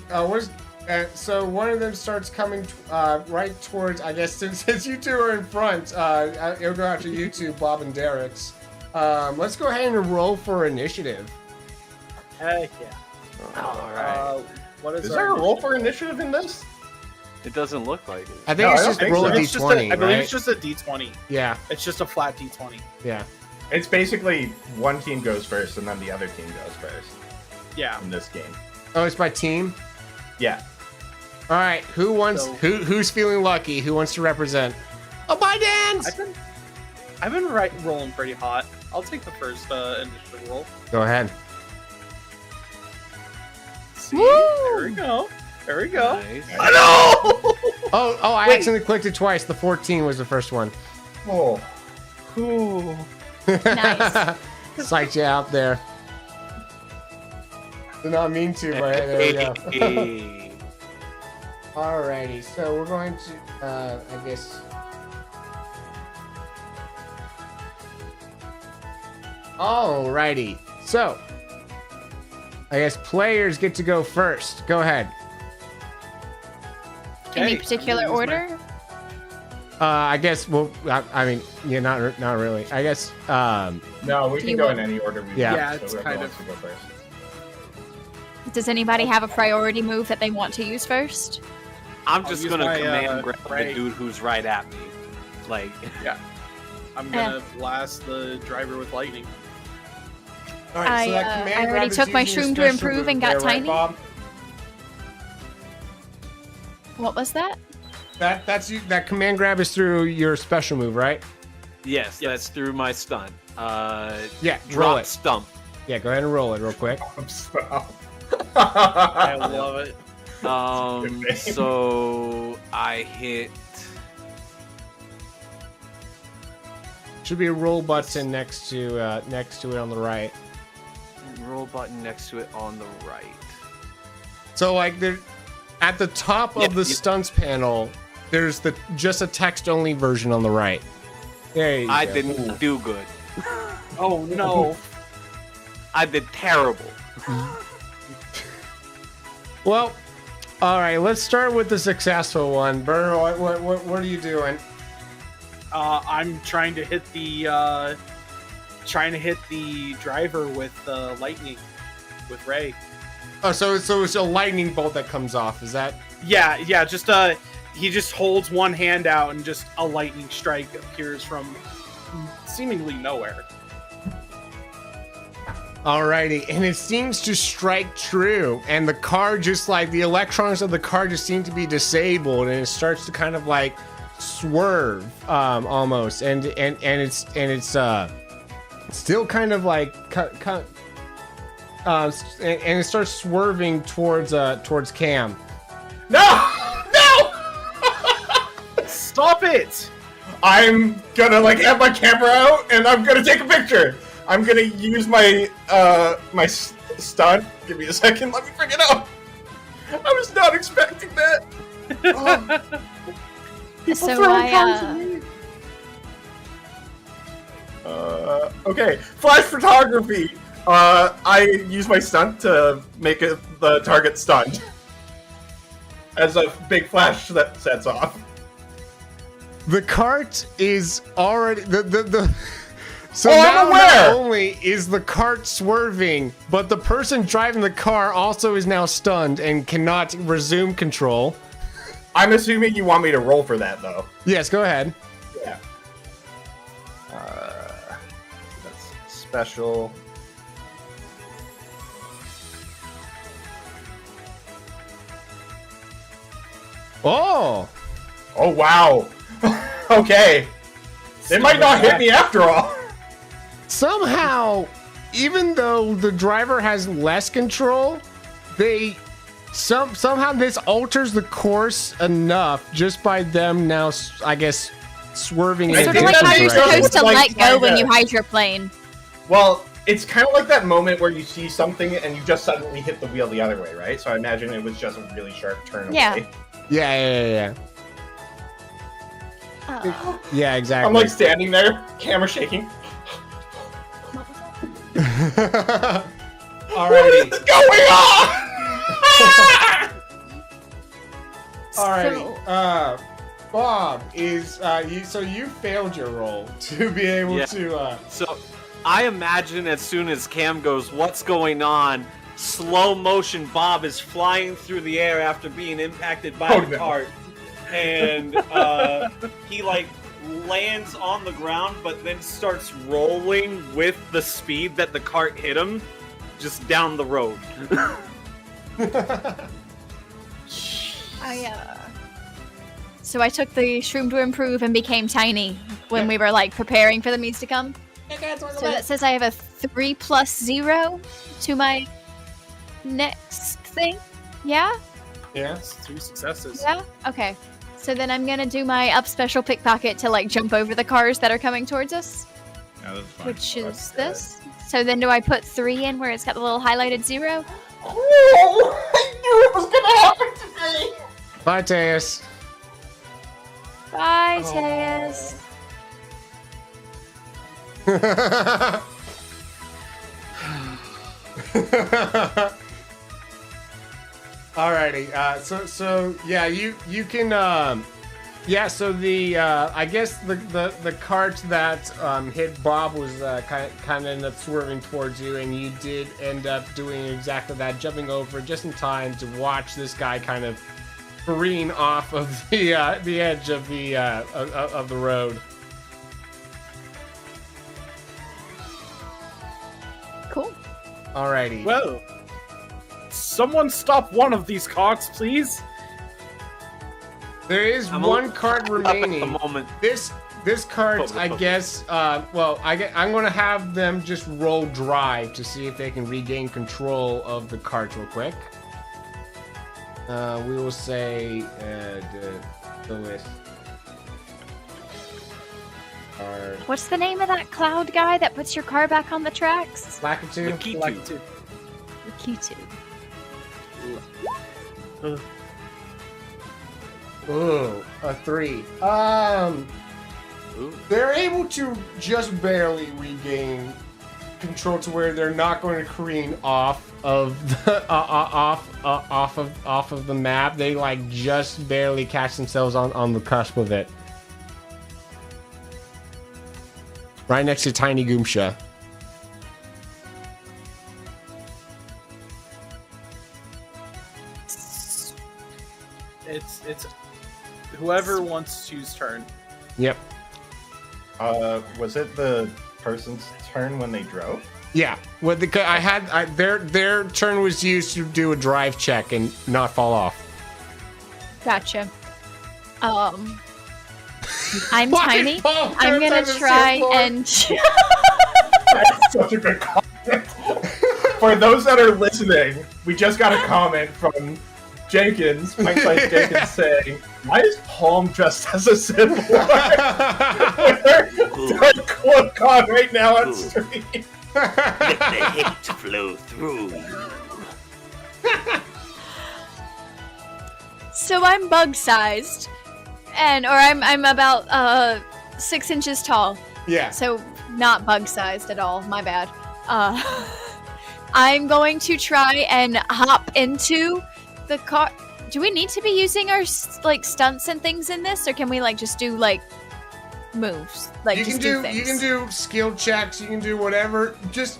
so one of them starts coming right towards. I guess since you 2 are in front, it'll go after you 2, Bob and Derek's. Let's go ahead and roll for initiative. Heck yeah. All right. What is Is there a roll for initiative in this? It doesn't look like it. I think No, it's I don't just think roll so. a It's just d20, I believe right? it's just a d20. Yeah, It's just a flat d20. yeah. It's basically one team goes first and then the other team goes first Yeah. in this game. Oh, it's by team. Yeah. All right, who wants? So- Who's feeling lucky? Who wants to represent? Oh, bye, Dan. I've been rolling pretty hot. I'll take the first initiative roll. Go ahead. See? Woo! There we go. There we go. Nice. I know! Oh, I Wait. accidentally clicked it twice. The 14 was the first one. Oh. Ooh. Nice. Psyched you out there. Did not mean to, but hey, there we go. Hey. Alrighty, so we're going to, I guess. Alrighty, so I guess players get to go first. Go ahead. Any Okay, particular I'm gonna use order? I guess. Well, I mean, yeah, not really. I guess. No, we Do can you go want- in any order we Yeah. want, Yeah, so it's whoever kind wants of- to go first. Does anybody have a priority move that they want to use first? I'm I'll just use gonna my, command grab Ray. the dude who's right at me. Like, I'm gonna blast the driver with lightning. All right, so that command I already grab is took my using your shroom to special improve move and got there, right, tiny. Bob? What was that? That command grab is through your special move, right? Yes, that's through my stunt. Yeah, roll Drop it. stump. Yeah, go ahead and roll it real quick. I love it. So I hit. Should be a roll button next to it on the right. Roll button next to it on the right. So like there, at the top of the stunts panel, there's just a text only version on the right. There you I go. didn't do good. Oh no. I did terrible. Well, all right. Let's start with the successful one. Burr, what are you doing? I'm trying to hit the driver with lightning with Ray. Oh, so it's a lightning bolt that comes off. Is that? Yeah. Just he just holds one hand out and just a lightning strike appears from seemingly nowhere. Alrighty, and it seems to strike true, and the car just like the electronics of the car just seem to be disabled, and it starts to kind of like swerve almost, and it's still kind of like and it starts swerving towards Cam. No! Stop it! I'm gonna like have my camera out and I'm gonna take a picture. I'm gonna use my my stunt. Give me a second. Let me bring it up. I was not expecting that. So I Okay, flash photography. I use my stunt to make the target stunned. As a big flash that sets off. The cart is already the So Oh, now I'm aware! not only is the cart swerving, but the person driving the car also is now stunned and cannot resume control. I'm assuming you want me to roll for that, though. Yes, go ahead. Yeah. That's special. Oh! Oh, wow. Okay. They might not hit me after all. Somehow, even though the driver has less control, somehow this alters the course enough just by them now, I guess, swerving in a sort of different like how you're direction. supposed to Like, let go when kinda- you hydroplane. Well, it's kind of like that moment where you see something and you just suddenly hit the wheel the other way, right? So I imagine it was just a really sharp turn Yeah. away. Yeah. Yeah, exactly. I'm like standing there, camera shaking. What Alrighty. is going on? Alrighty. Bob is you failed your roll to be able Yeah. to So I imagine as soon as Cam goes, "What's going on?" Slow motion Bob is flying through the air after being impacted by the no. cart. And he like lands on the ground but then starts rolling with the speed that the cart hit him just down the road. So I took the shroom to improve and became tiny when we were like preparing for the meets to come. So that says I have a 3+0 to my next thing. Yeah? Yes. 2 successes. Yeah? Okay. So then I'm gonna do my up special pickpocket to like jump over the cars that are coming towards us, Yeah, that's fine. which is That's good. this. So then do I put 3 in where it's got the little highlighted 0? Oh, I knew it was gonna happen to me. Bye, Teus. Bye, Teus. Alrighty. So yeah, you can yeah. So the I guess the cart that hit Bob was kind of ended up swerving towards you, and you did end up doing exactly that, jumping over just in time to watch this guy kind of careen off of the edge of the road. Cool. Alrighty. Whoa. Someone stop one of these carts, please. There is I'm one cart Up at the remaining. moment. This cart, I guess. I'm gonna have them just roll drive to see if they can regain control of the cart real quick. We will say the list. What's the name of that cloud guy that puts your car back on the tracks? Lakitu. Lakitu. Q2. Ooh, a 3. Ooh. They're able to just barely regain control to where they're not going to careen off of the off of the map. They like just barely catch themselves on the cusp of it. Right next to Tiny Goomsha. It's whoever wants to's turn. Yep. Was it the person's turn when they drove? Yeah. What their turn was used to do a drive check and not fall off. Gotcha. I'm Why tiny. Paul I'm turns gonna on the try surfboard? and. That's such a good comment. For those that are listening, we just got a comment from Jenkins, Mike Slice Jenkins, saying, "Why is Palm dressed as a symbol?" With her dark cloak on right now on stream. Let the hate flow through you. So I'm bug-sized, or I'm about 6 inches tall. Yeah. So not bug-sized at all. My bad. I'm going to try and hop into the car. Do we need to be using our stunts and things in this, or can we just do moves? You can do skill checks. You can do whatever. Just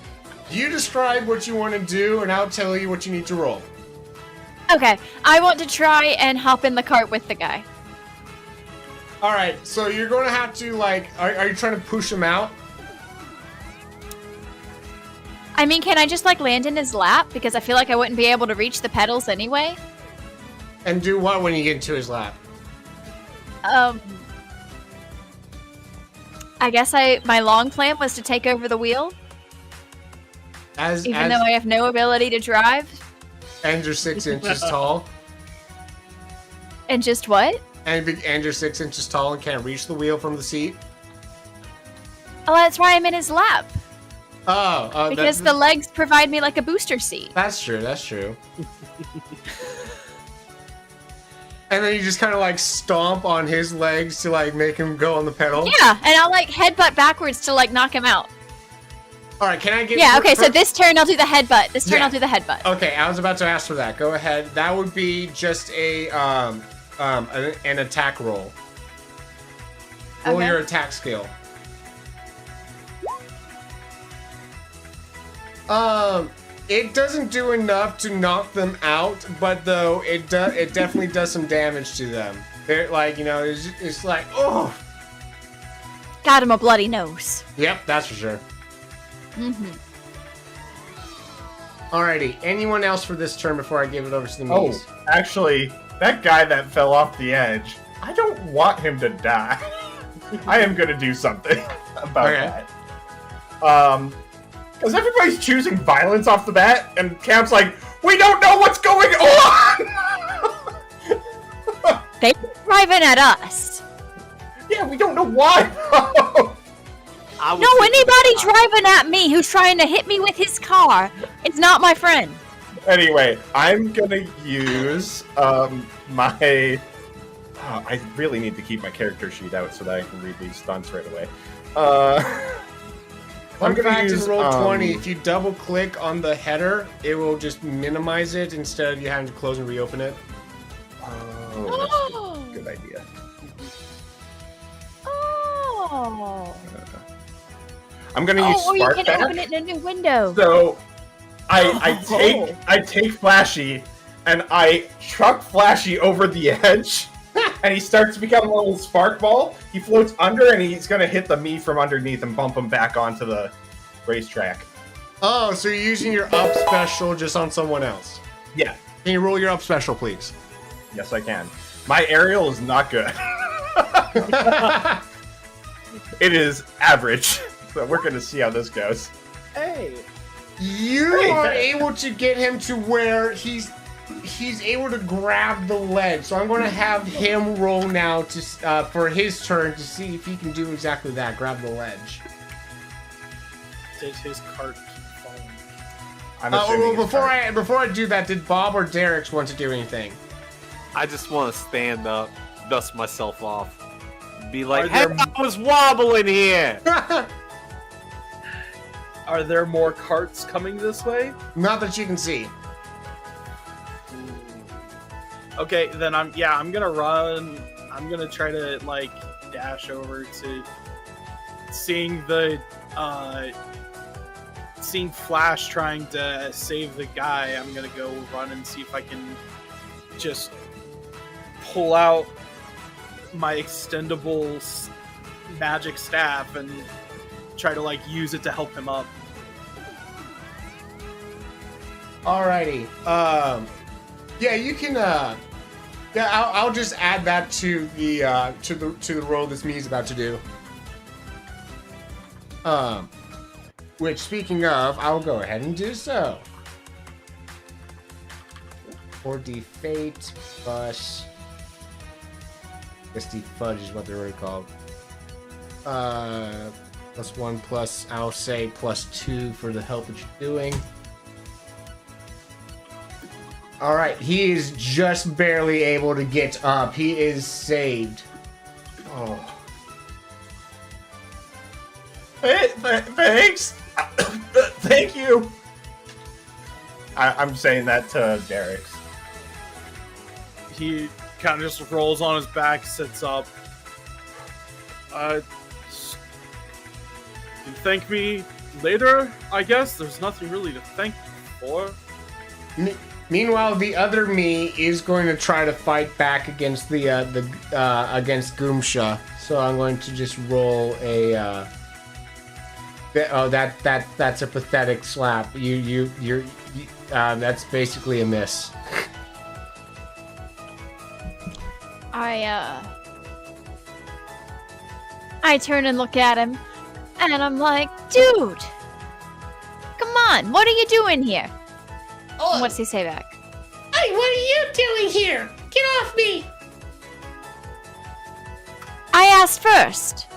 you describe what you want to do, and I'll tell you what you need to roll. Okay, I want to try and hop in the cart with the guy. All right. So you're going to have to Are you trying to push him out? I mean, can I just land in his lap? Because I feel like I wouldn't be able to reach the pedals anyway. And do what when you get into his lap? I guess my long plan was to take over the wheel, even though I have no ability to drive. And you're 6 inches tall. And just what? And you're 6 inches tall and can't reach the wheel from the seat. Oh, that's why I'm in his lap. Oh, Because the legs provide me a booster seat. That's true. That's true. And then you just kind of stomp on his legs to make him go on the pedal. Yeah, and I'll headbutt backwards to knock him out. All right, can I get? Yeah. Okay. So this turn I'll do the headbutt. This turn I'll do the headbutt. Okay, I was about to ask for that. Go ahead. That would be just an attack roll. Roll Okay. your attack skill. It doesn't do enough to knock them out, but though it definitely does some damage to them. They're it's oh. Got him a bloody nose. Yep, that's for sure. Mm-hmm. Alrighty, anyone else for this turn before I give it over to the Oh, Mies? actually, that guy that fell off the edge, I don't want him to die. I am going to do something about that. Because everybody's choosing violence off the bat, and Camp's we don't know what's going on! They're driving at us. Yeah, we don't know why. No, anybody driving at me who's trying to hit me with his car is not my friend. Anyway, I'm gonna use my... I really need to keep my character sheet out so that I can read these stunts right away. Fun I'm gonna fact use, in Roll20, if you double click on the header, it will just minimize it instead of you having to close and reopen it. Oh, that's a good idea. Oh. I'm gonna use or you Spark can Back. open it in a new window. So I take Flashy and I truck Flashy over the edge, and he starts to become a little spark ball. He floats under, and he's gonna hit the me from underneath and bump him back onto the racetrack. Oh, so you're using your up special just on someone else. Yeah. Can you roll your up special, please? Yes, I can. My aerial is not good. It is average. So we're gonna see how this goes. Hey. You Hey, are man. able to get him to where he's able to grab the ledge. So I'm going to have him roll now to for his turn to see if he can do exactly that. Grab the ledge. Does his cart keep falling? I'm assuming it's hard. Before I do that, did Bob or Derek want to do anything? I just want to stand up, dust myself off, be like, Are "Hey, there- I was wobbling here." Are there more carts coming this way? Not that you can see. Okay, then I'm gonna run. I'm gonna try to like dash over to seeing Flash trying to save the guy. I'm gonna go run and see if I can just pull out my extendable magic staff and try to like use it to help him up. Alrighty. Yeah, you can. Yeah, I'll just add that to the roll this me's about to do. Which, speaking of, I'll go ahead and do so. 4D Fate plus. I guess the Fudge is what they're really called. +1 plus, I'll say +2 for the help that you're doing. Alright, he is just barely able to get up. He is saved. Oh. Hey, thanks. Thank you. I'm saying that to Derek. He kind of just rolls on his back, sits up. You thank me later, I guess. There's nothing really to thank you for. Meanwhile, the other me is going to try to fight back against the against Goomsha. So I'm going to just roll a. That's a pathetic slap. You're that's basically a miss. I turn and look at him, and I'm like, dude, come on, what are you doing here? And what's he say back? Hey, what are you doing here? Get off me! I asked first.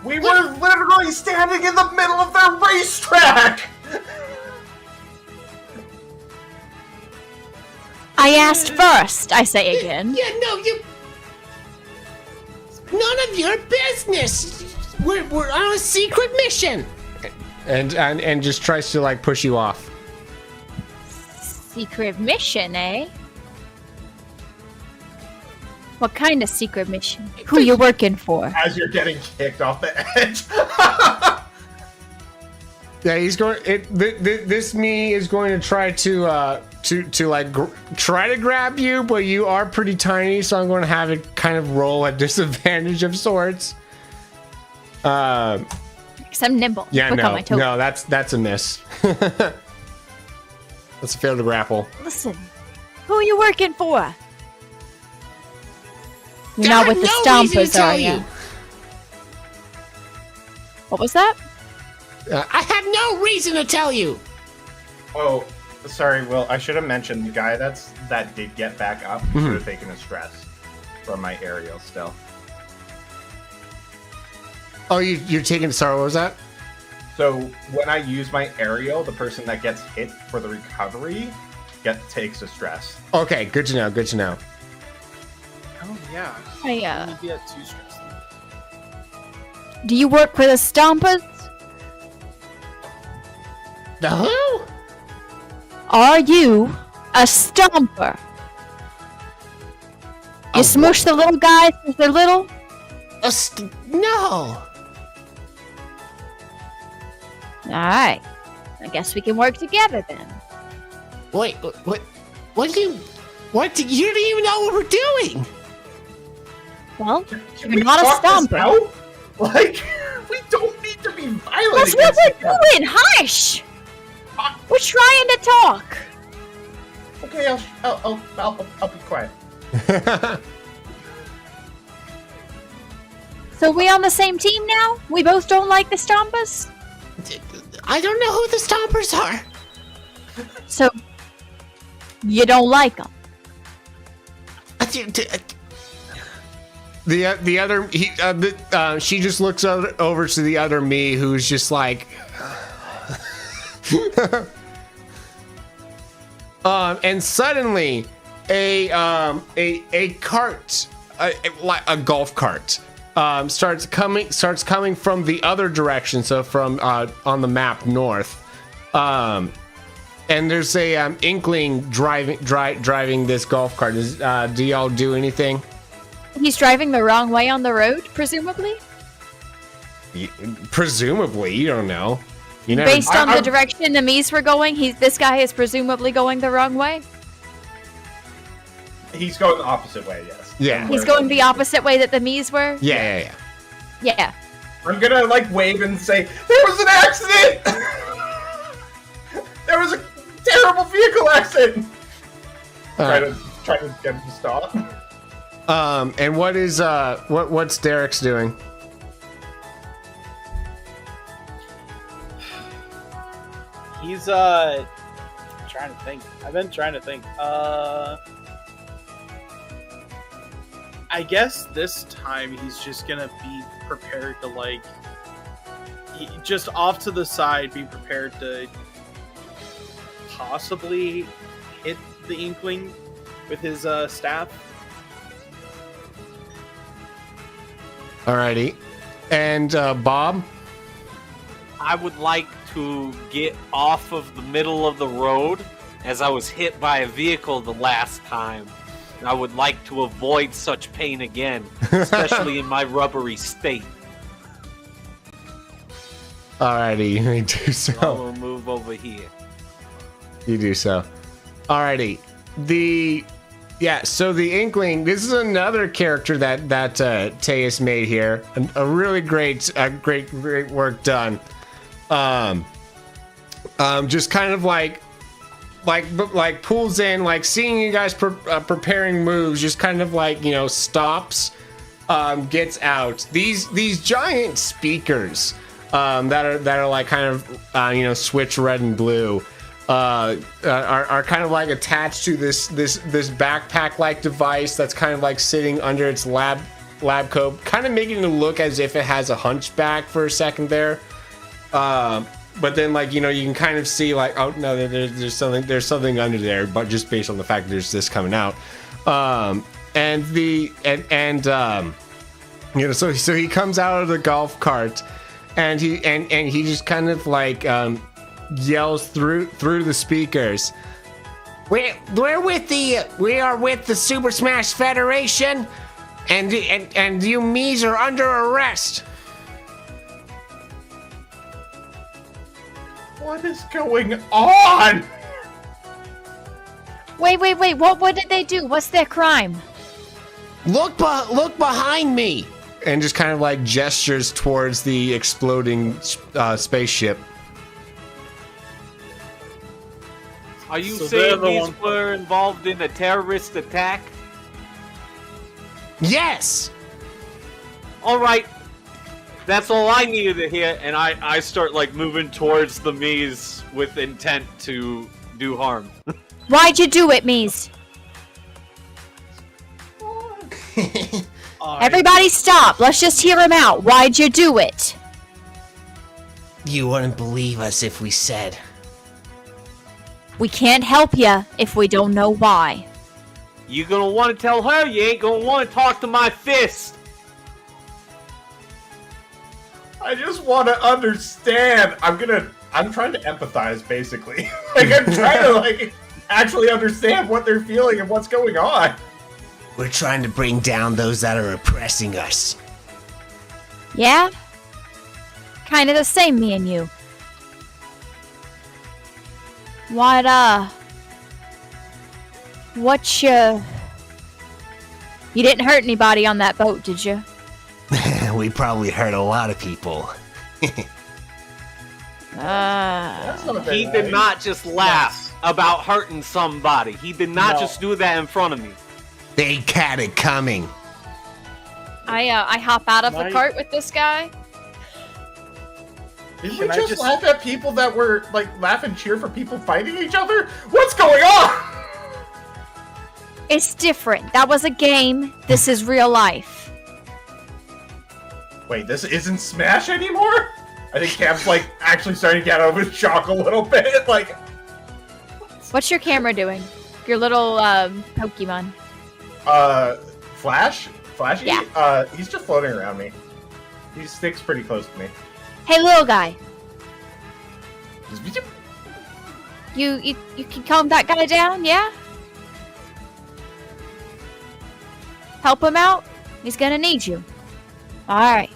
We were literally standing in the middle of their racetrack! I asked first, I say again. Yeah, no, you. None of your business. We're on a secret mission. And just tries to like push you off. Secret mission, eh? What kind of secret mission? Who you working for? As you're getting kicked off the edge. Yeah, he's going. This me is going to try to try to grab you, but you are pretty tiny, so I'm going to have it kind of roll at disadvantage of sorts. Because I'm nimble. Yeah, Look on my toe. no, that's a miss. That's a fail to grapple. Listen, who are you working for? You're not with the Stompers, are you? What was that? I have no reason to tell you. Oh, sorry, Will. I should have mentioned the guy that did get back up should have taken a stress from my aerial still. Oh, you're taking. Sorry, what was that? So when I use my aerial, the person that gets hit for the recovery takes a stress. Okay, good to know. Good to know. Oh yeah. I, Only get 2 stress. do you work for the Stompers? The who? Are you a Stomper? You A smush the little guys because they're little? No. Alright. I guess we can work together then. Wait, what do you don't even know what we're doing. Well, Can you're we not a talk this Stomper. out? Like, we don't need to be be violent. That's what against we're each other. doing. Hush. We're trying to talk. Okay, I'll be quiet. So we on the same team now? We both don't like the Stompers? I don't know who the Stompers are. So you don't like them? The other she just looks over to the other me, who's just like and suddenly a cart, a golf cart, starts coming from the other direction, so from on the map north, and there's a inkling driving this golf cart. Do y'all do anything? He's driving the wrong way on the road, presumably? Presumably, you don't know. You never, Based on the direction the Mies were going, this guy is presumably going the wrong way? He's going the opposite way, yes. Yeah. He's going the opposite way that the Mies were? Yeah. Yeah. I'm gonna like wave and say, there was an accident! There was a terrible vehicle accident! Try to get him to stop. And what is what's Derek's doing? He's trying to think. I've been trying to think. I guess this time he's just gonna be prepared to just off to the side, be prepared to possibly hit the Inkling with his staff. Alrighty. And Bob? I would like to get off of the middle of the road, as I was hit by a vehicle the last time. I would like to avoid such pain again, especially in my rubbery state. Alrighty, you may do I so. will move over here. You do so. Alrighty. So the Inkling, this is another character that Teus made here. A really great work done. Just kind of like pulls in, like seeing you guys preparing moves, just kind of like, stops, gets out. These giant speakers that are like kind of switch red and blue are kind of like attached to this backpack like device that's kind of like sitting under its lab coat, kind of making it look as if it has a hunchback for a second there. But then, like, you can kind of see, like, oh no, there's something under there, but just based on the fact that there's this coming out, so he comes out of the golf cart, and he just kind of like yells through the speakers, we are with the Super Smash Federation, and you Mies are under arrest. What is going on? Wait. What did they do? What's their crime? Look behind me, and just kind of like gestures towards the exploding spaceship. Are you So they're saying the these one- were involved in a terrorist attack? Yes. All right. That's all I needed to hear, and I start like moving towards the Mies with intent to do harm. Why'd you do it, Mies? Everybody stop. Let's just hear him out. Why'd you do it? You wouldn't believe us if we said. We can't help you if we don't know why. You gonna want to tell her? You ain't gonna want to talk to my fist. I just want to understand. I'm trying to empathize, basically. Like, I'm trying to, like, actually understand what they're feeling and what's going on. We're trying to bring down those that are oppressing us. Yeah? Kind of the same, me and you. You didn't hurt anybody on that boat, did you? We probably hurt a lot of people. That's not very He did nice. not just laugh about hurting somebody. He did not just do that in front of me. They had it coming. I hop out of the My- cart with this guy. Did we Can I just just- laugh at people that were like laugh and cheer for people fighting each other? What's going on? It's different. That was a game. This is real life. Wait, this isn't Smash anymore? I think Cam's like actually starting to get out of his shock a little bit. Like, What's your camera doing? Your little Pokemon. Flashy? Yeah. He's just floating around me. He sticks pretty close to me. Hey, little guy. You can calm that guy down, yeah? Help him out? He's gonna need you. Alright.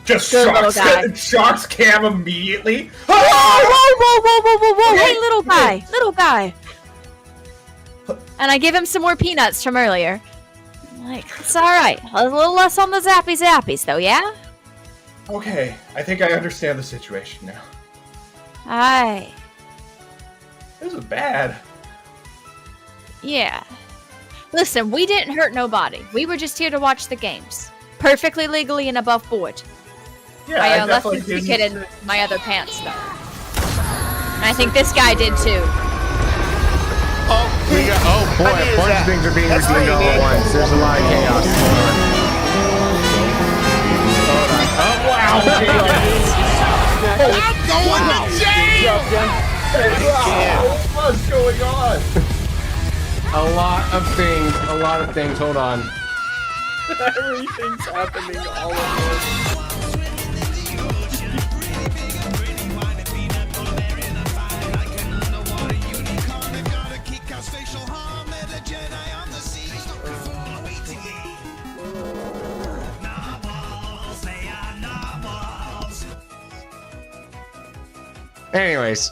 Just Good little guy. shocks Cam immediately. Whoa, whoa! Hey, little guy! And I give him some more peanuts from earlier. Like, it's alright. A little less on the zappies, though, yeah? Okay, I think I understand the situation now. Aye. This is bad. Yeah. Listen, we didn't hurt nobody. We were just here to watch the games. Perfectly legally and above board. Yeah, I left definitely the didn't. ticket in my other pants, though. And I think this guy did too. Oh boy, a bunch of things are being redeemed all at once. There's a lot of chaos going on. Oh, wow. I'm going to jail! What's going on? A lot of things. Hold on. Everything's happening all at once. Anyways.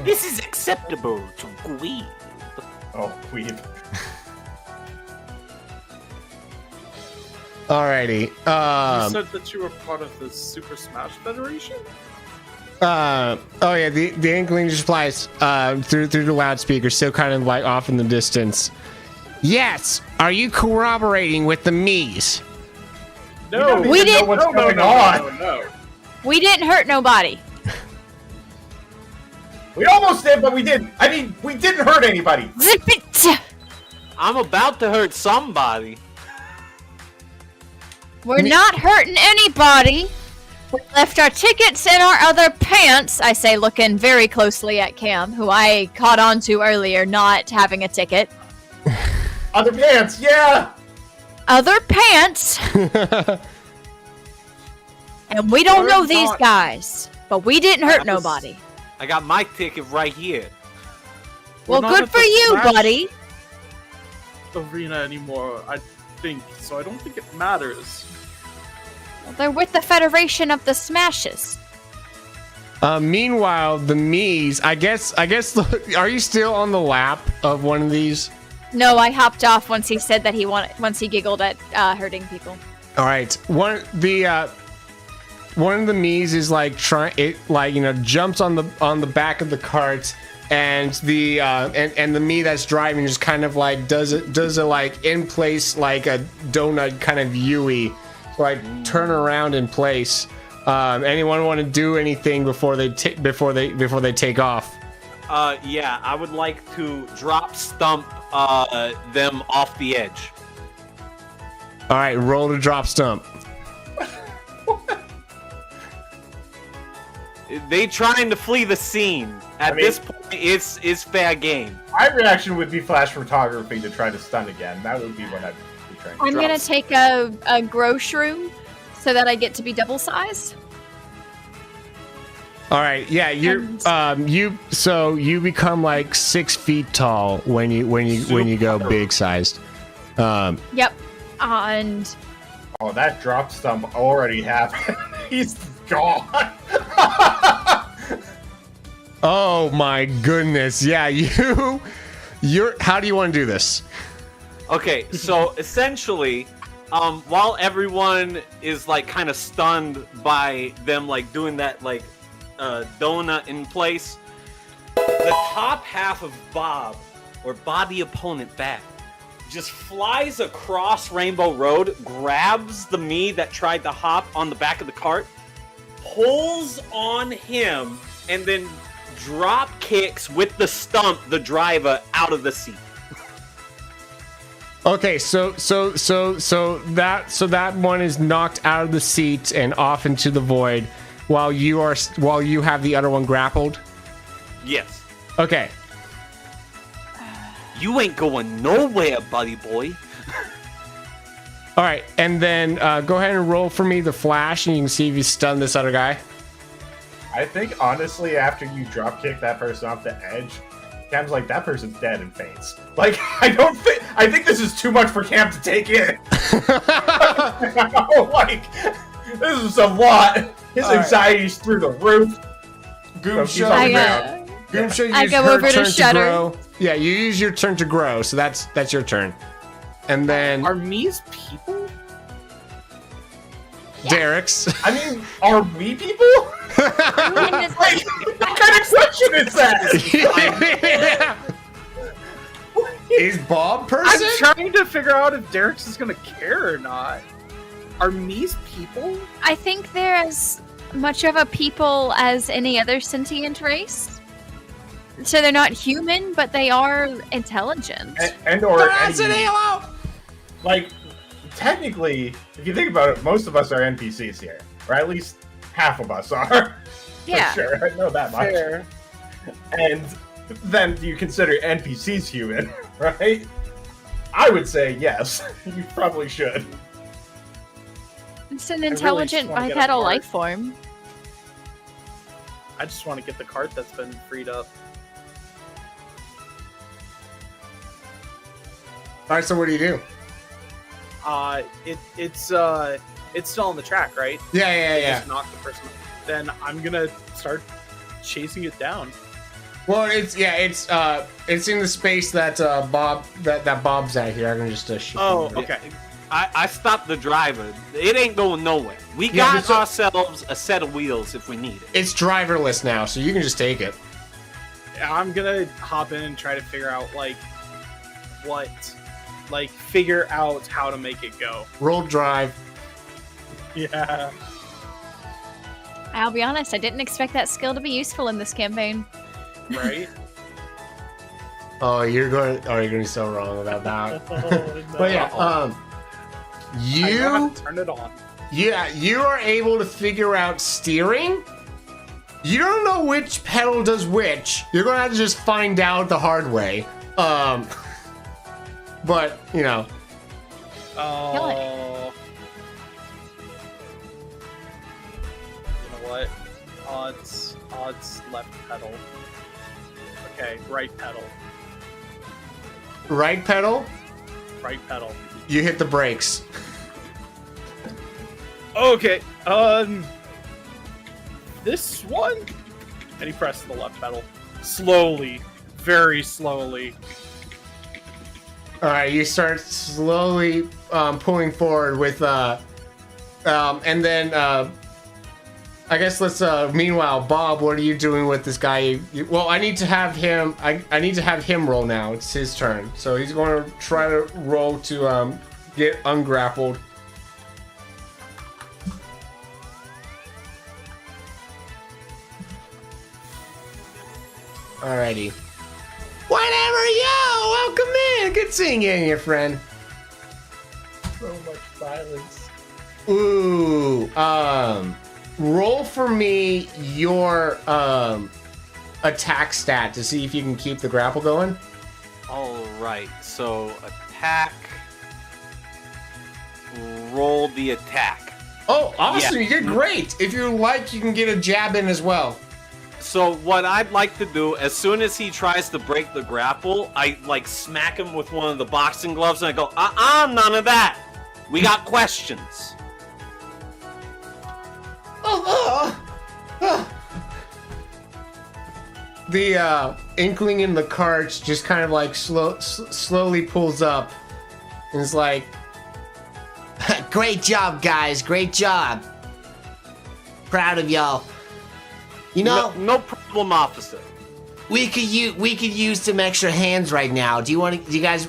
This is acceptable to Gui. Oh, weeb. Alrighty. You said that you were part of the Super Smash Federation? Oh yeah, the Inkling just flies through the loudspeaker, still kind of like off in the distance. Yes, are you corroborating with the me's? No, We didn't- know what's going on. No. We didn't hurt nobody. We almost did, but we didn't. I mean, we didn't hurt anybody. Zip it! I'm about to hurt somebody. We're not hurting anybody. We left our tickets in our other pants, I say, looking very closely at Cam, who I caught on to earlier not having a ticket. Other pants, yeah. Other pants? And we don't We're know these not- guys, but we didn't hurt I was- nobody. I got my ticket right here. Well, not good at for the you, Smash buddy. Arena anymore, I think. So I don't think it matters. They're with the Federation of the Smashes. Meanwhile, the me's, I guess, are you still on the lap of one of these? No, I hopped off once he said that once he giggled at hurting people. All right, one of the me's is like jumps on the back of the cart, and the me that's driving just kind of like does a like in place like a donut kind of Yui, like turn around in place. Anyone want to do anything before they take off? Yeah, I would like to drop stump them off the edge. All right, roll to drop stump. They trying to flee the scene. At this point, it's fair game. My reaction would be flash photography to try to stun again. That would be what I'd be trying to I'm drop. gonna take a grow shroom so that I get to be double sized. All right, yeah, you're you become like 6 feet tall when you go big sized. Yep. And Oh, that drop stump already happened. He's gone. Oh my goodness, yeah, you're. How do you want to do this? Okay, so essentially, while everyone is like kind of stunned by them like doing that like donut in place. The top half of Bob, or body opponent back, just flies across Rainbow Road, grabs the me that tried to hop on the back of the cart, pulls on him, and then drop kicks with the stump the driver out of the seat. Okay, so that one is knocked out of the seat and off into the void, while you have the other one grappled. Yes. Okay. You ain't going nowhere, buddy boy. All right, and then go ahead and roll for me the flash, and you can see if you stun this other guy. I think honestly, after you drop kick that person off the edge, Cam's like, that person's dead and faints. Like, I think this is too much for Cam to take in. Like, this is a lot. His anxiety's through the roof. Goomsha, Goomsha I used go her over to turn Shudder. grow. Yeah, you use your turn to grow, so that's your turn. And then Are me's people? Derek's. I mean, are we people? Like, What kind of question is that? Is Bob person? I'm trying to figure out if Derek's is gonna care or not. Are me's people? I think they're as much of a people as any other sentient race. So they're not human, but they are intelligent. and or Resident any, Evil! like, technically, if you think about it, most of us are NPCs here, or at least half of us are. Yeah. For sure, I know that much. Fair. And then you consider NPCs human, right? I would say yes. You probably should. It's an really intelligent just wanna get a bipedal card. life form. I just want to get the cart that's been freed up. All right, so what do you do? It's still on the track, right? Yeah. Just knock the person. Then I'm gonna start chasing it down. Well, it's in the space that Bob's at here. I can just shoot Oh, him. okay. I stopped the driver. It ain't going nowhere. We Yeah, got but ourselves a set of wheels if we need it. It's driverless now, so you can just take it. I'm gonna hop in and try to figure out figure out how to make it go. Roll drive. Yeah. I'll be honest, I didn't expect that skill to be useful in this campaign. Right. Oh, you're going to be so wrong about that. Oh, But yeah, I you haven't turned it on. you are able to figure out steering. You don't know which pedal does which. You're gonna have to just find out the hard way. But you know, Oh. You know what? Odds left pedal. Okay, right pedal. right pedal, Right pedal. you hit the brakes. Okay, this one? And he pressed the left pedal. Slowly. Very slowly. All right, you start slowly pulling forward with, and then I guess let's. Meanwhile, Bob, what are you doing with this guy? Well, I need to have him. I need to have him roll now. It's his turn, so he's going to try to roll to get ungrappled. Alrighty. Whatever, yo! Welcome in! Good seeing you and your friend. So much violence. Ooh, roll for me your attack stat to see if you can keep the grapple going. All right, so attack. Roll the attack. Oh, awesome! Yeah. You did great. If you like, you can get a jab in as well. So what I'd like to do, as soon as he tries to break the grapple, I like smack him with one of the boxing gloves, and I go, none of that. We got questions. The inkling in the cart just kind of like slowly pulls up, and it's like, "Great job, guys! Great job! Proud of y'all. You know, No problem, officer. we could use some extra hands right now. Do you guys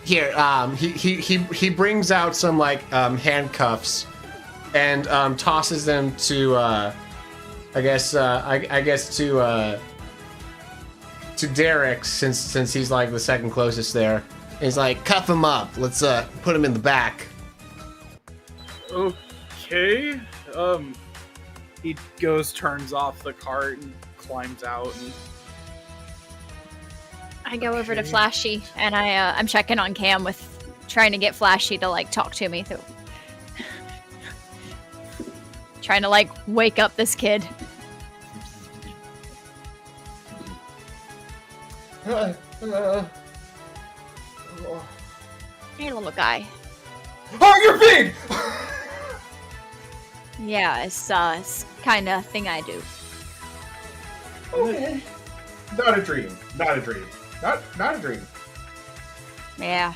here? He brings out some like handcuffs and tosses them to I guess to Derek since he's like the second closest there. And he's like, cuff him up. Let's put him in the back. Okay. He turns off the cart, and climbs out. And I go over to Flashy, and I'm checking on Cam with trying to get Flashy to like talk to me through. Trying to like wake up this kid. Hey, little guy. Oh, you're big! Yeah, it's kind of thing I do. Okay. Not a dream. Not a dream. Not a dream. Yeah,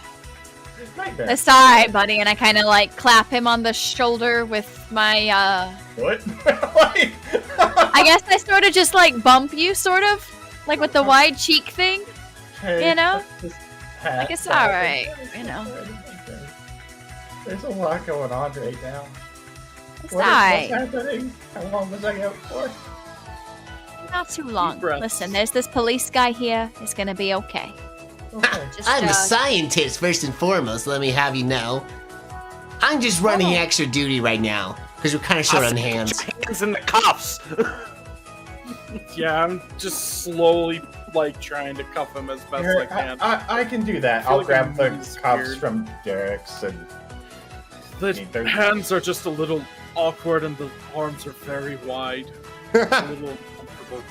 Nightmare. it's alright, buddy. And I kind of like clap him on the shoulder with my What? Like- I guess I sort of just like bump you, sort of like with the wide cheek thing. Okay, You know? let's just pat Like, it's that. alright, you know. Okay. There's a lot going on right now. It's What's alright. happening? How long was I out for? Not too long. breaths. Listen, there's this police guy here. It's gonna be okay. Okay. Just I'm a scientist first and foremost. Let me have you know. I'm just running extra duty right now because we're kind of short on hands. Put your hands in the cuffs. yeah, I'm just slowly like trying to cuff him as best Here, I can. I can do that. I feel I'll like grab I'm the really cuffs scared. from Derek's and The there's- hands are just a little awkward, and the arms are very wide. It's a little uncomfortable.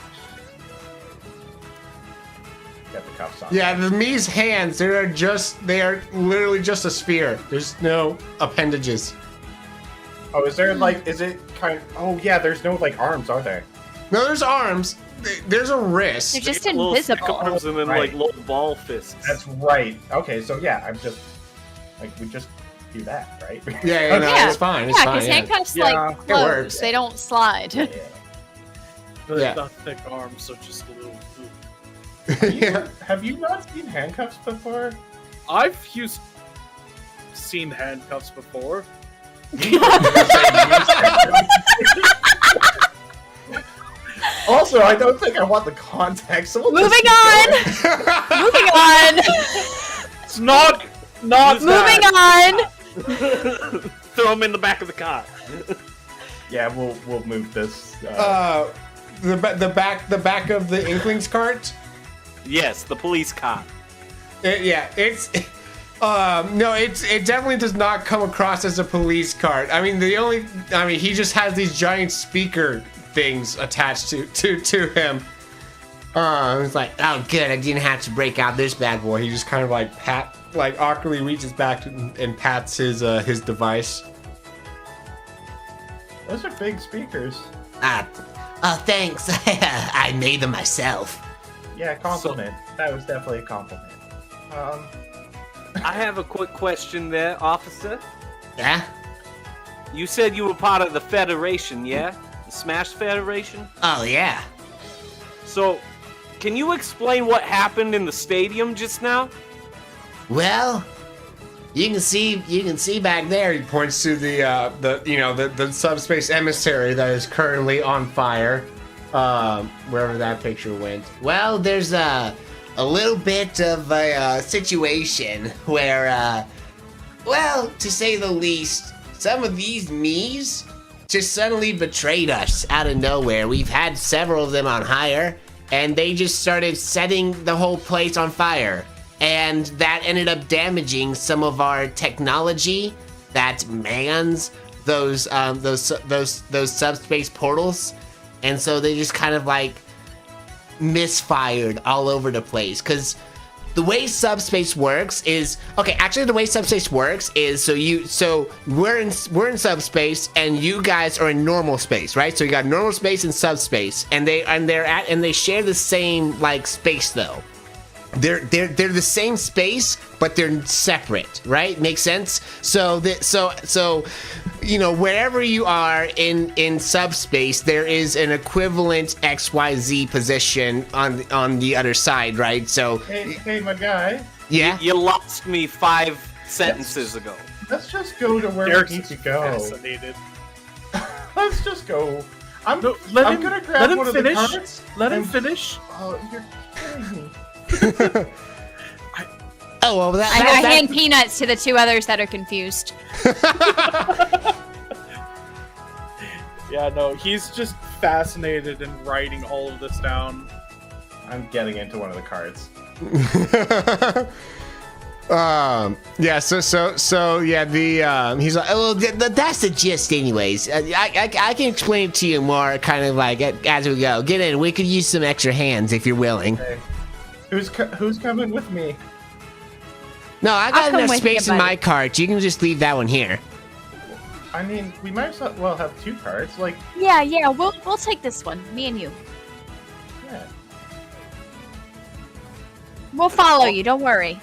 get the cuffs on. Yeah, the Mii's hands, they are literally just a sphere. There's no appendages. Oh, is there like, is it kind of, oh yeah, there's no like arms, are there? No, there's arms. There's a wrist. They're just Little stick invisible. arms and then Right. like little ball fists. That's right. Okay, so yeah, I'm just, like, we just do that, right? Yeah, no, Yeah. it's fine. It's Yeah, fine. because Yeah. handcuffs Yeah, like it close. works. They don't slide. Yeah. The thick arms are just a little. Yeah. Have you not seen handcuffs before? I've seen handcuffs before. Also, I don't think I want the context. So we'll Moving just- on. Moving on. It's not Use Moving that. on. Throw him in the back of the car. Yeah, we'll move this. The back of the Inklings cart. Yes, the police car. It definitely does not come across as a police cart. I mean, he just has these giant speaker things attached to him. It's like, oh, good, I didn't have to break out this bad boy. He just kind of like awkwardly reaches back and pats his device. Those are big speakers. Thanks. I made them myself. Yeah, compliment. That was definitely a compliment. I have a quick question there, officer. Yeah? You said you were part of the Federation, yeah? The Smash Federation? Oh, yeah. So, can you explain what happened in the stadium just now? Well, you can see back there. He points to the subspace emissary that is currently on fire, wherever that picture went. Well, there's a little bit of a situation where, well, to say the least, some of these Mii's just suddenly betrayed us out of nowhere. We've had several of them on hire, and they just started setting the whole place on fire. And that ended up damaging some of our technology that mans those subspace portals. And so they just kind of like misfired all over the place. Because the way subspace works is the way subspace works is so we're in subspace and you guys are in normal space, right? So you got normal space and subspace, and they share the same like space though. They're the same space, but they're separate, right? Makes sense. So wherever you are in subspace, there is an equivalent XYZ position on the other side, right? So, Hey, my guy. yeah. You lost me 5 sentences ago. Let's just go to where Derek's we need to go. fascinated. Let's just go. I'm No, gonna grab let him one finish. of the carts. Let him and- finish. Oh, you're kidding me. Oh, well, I hand peanuts to the two others that are confused. Yeah, no, he's just fascinated in writing all of this down. I'm getting into one of the carts. Yeah, so yeah, he's like, oh, well, that's the gist anyways. I can explain it to you more kind of like as we go. Get in, we could use some extra hands if you're willing. Okay. Who's coming with me? No, I I'll got come enough with space you, in buddy. my cart. You can just leave that one here. I mean, we might as well have 2 carts. Like, Yeah, we'll take this one, me and you. yeah. We'll follow you. Don't worry.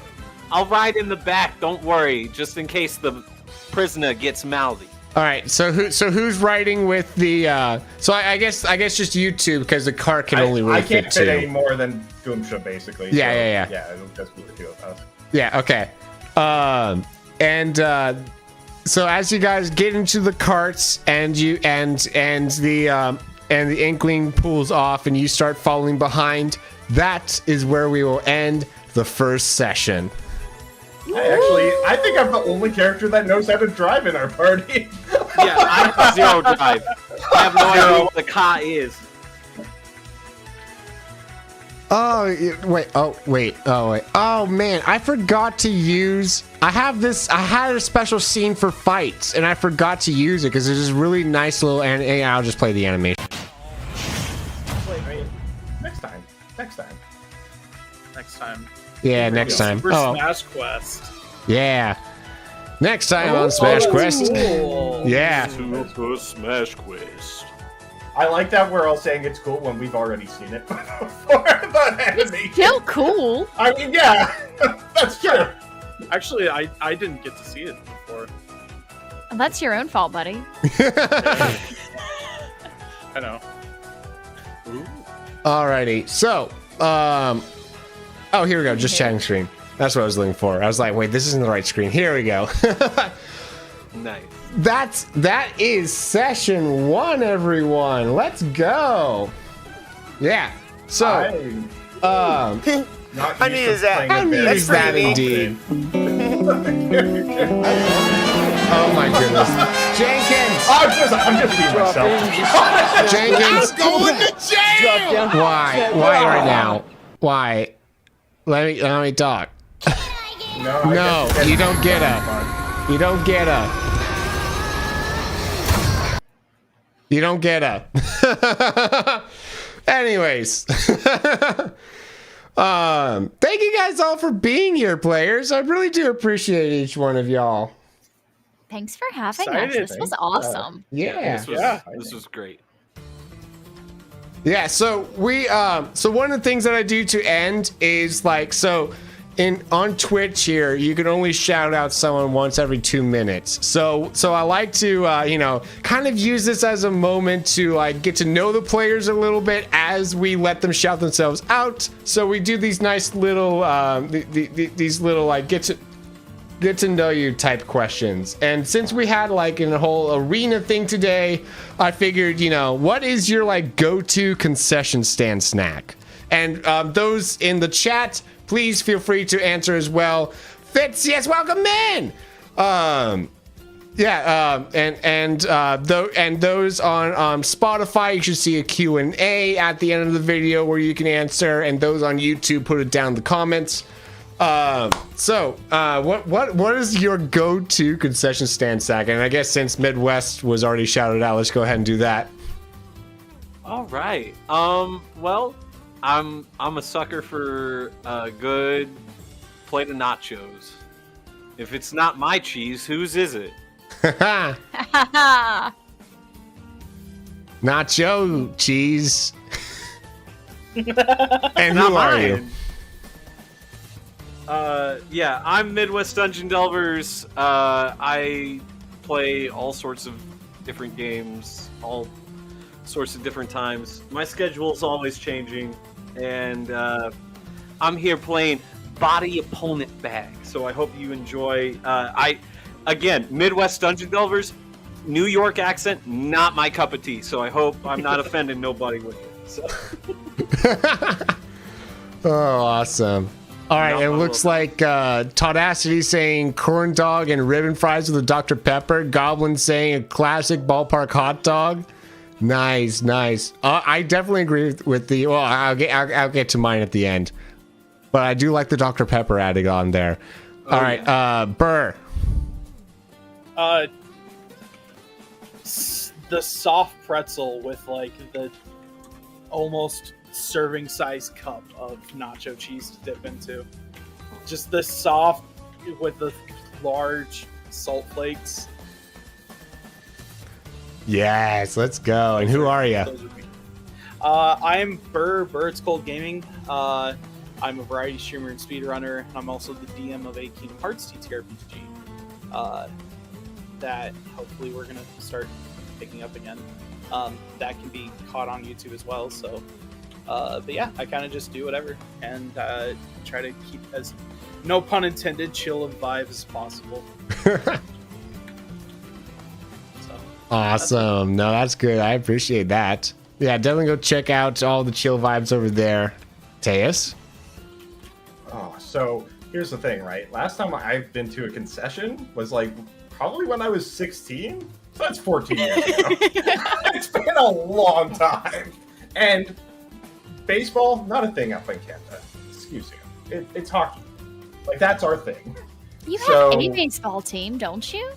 I'll ride in the back. Don't worry, just in case the prisoner gets mouthy. All right, so who's riding with the? So I guess just you two because the cart can only really I can't fit fit 2. any more than Doomsha, basically. Yeah, so, yeah. Yeah, it'll just be the 2 of us. Yeah. Okay. So as you guys get into the carts and the Inkling pulls off and you start following behind, that is where we will end the first session. I think I'm the only character that knows how to drive in our party. Yeah, I have 0 drive. I have no idea what the car is. Oh wait! Oh man, I forgot to use. I had a special scene for fights, and I forgot to use it because there's this really nice little. And I'll just play the animation. Wait. Next time. Next time. Yeah, next time. Super Oh, Smash Quest. yeah. Next time on Smash Quest. Cool. Yeah. Super Smash Quest. I like that we're all saying it's cool when we've already seen it before the animation. Still cool. I mean, yeah, that's true. Actually, I didn't get to see it before. That's your own fault, buddy. I know. Alrighty. So, oh, here we go. Just chatting screen. That's what I was looking for. I was like, wait, this isn't the right screen. Here we go. Nice. That is session 1, everyone. Let's go. Yeah. So, Not I needed that. I needed that indeed. Oh my goodness, Jenkins. I'm just being myself. Jenkins. Going to jail. Why? Why right now? Why? Let me talk. No, you don't get her. You don't get her. You don't get her. Anyways. Thank you guys all for being here, players. I really do appreciate each one of y'all. Thanks for having Excited. us. This was awesome. Yeah. This was great. Yeah, so we so one of the things that I do to end is like on Twitch here, you can only shout out someone once every 2 minutes. So I like to kind of use this as a moment to like get to know the players a little bit as we let them shout themselves out. So we do these nice little these little like get to know you type questions. And since we had like a whole arena thing today, I figured, what is your like go-to concession stand snack? And those in the chat, please feel free to answer as well. Fitz, yes, welcome in. And those on Spotify, you should see a Q&A at the end of the video where you can answer, and those on YouTube, put it down in the comments. What is your go-to concession stand snack? And I guess since Midwest was already shouted out, let's go ahead and do that. All right. Well, I'm a sucker for a good plate of nachos. If it's not my cheese, whose is it? Nacho cheese. And Not who are you? mine. Yeah, I'm Midwest Dungeon Delvers. I play all sorts of different games, all sorts of different times. My schedule is always changing, and I'm here playing Body Opponent Bag. So I hope you enjoy. Again, Midwest Dungeon Delvers, New York accent, not my cup of tea. So I hope I'm not offending nobody with it. So. Oh, awesome. All right, it looks like Taudacity saying corn dog and ribbon fries with a Dr. Pepper. Goblin saying a classic ballpark hot dog. Nice, nice. I definitely agree with the. Well, I'll get to mine at the end, but I do like the Dr. Pepper added on there. All right, yeah. Burr. The soft pretzel with like the almost serving size cup of nacho cheese to dip into. Just the soft with the large salt flakes. Yes, let's go. And who are you? I'm Burr, It's Cold Gaming. I'm a variety streamer and speedrunner, and I'm also the DM of a Kingdom Hearts TTRPG that hopefully we're going to start picking up again. That can be caught on YouTube as well, so but yeah, I kind of just do whatever and try to keep as, no pun intended, chill and vibe as possible. Awesome. No, that's good. I appreciate that. Yeah, definitely go check out all the chill vibes over there. Teus? Oh, so here's the thing, right? Last time I've been to a concession was like probably when I was 16. So that's 14 years ago. It's been a long time. And baseball, not a thing up in Canada. Excuse you. It's hockey. Like, that's our thing. You have a baseball team, don't you?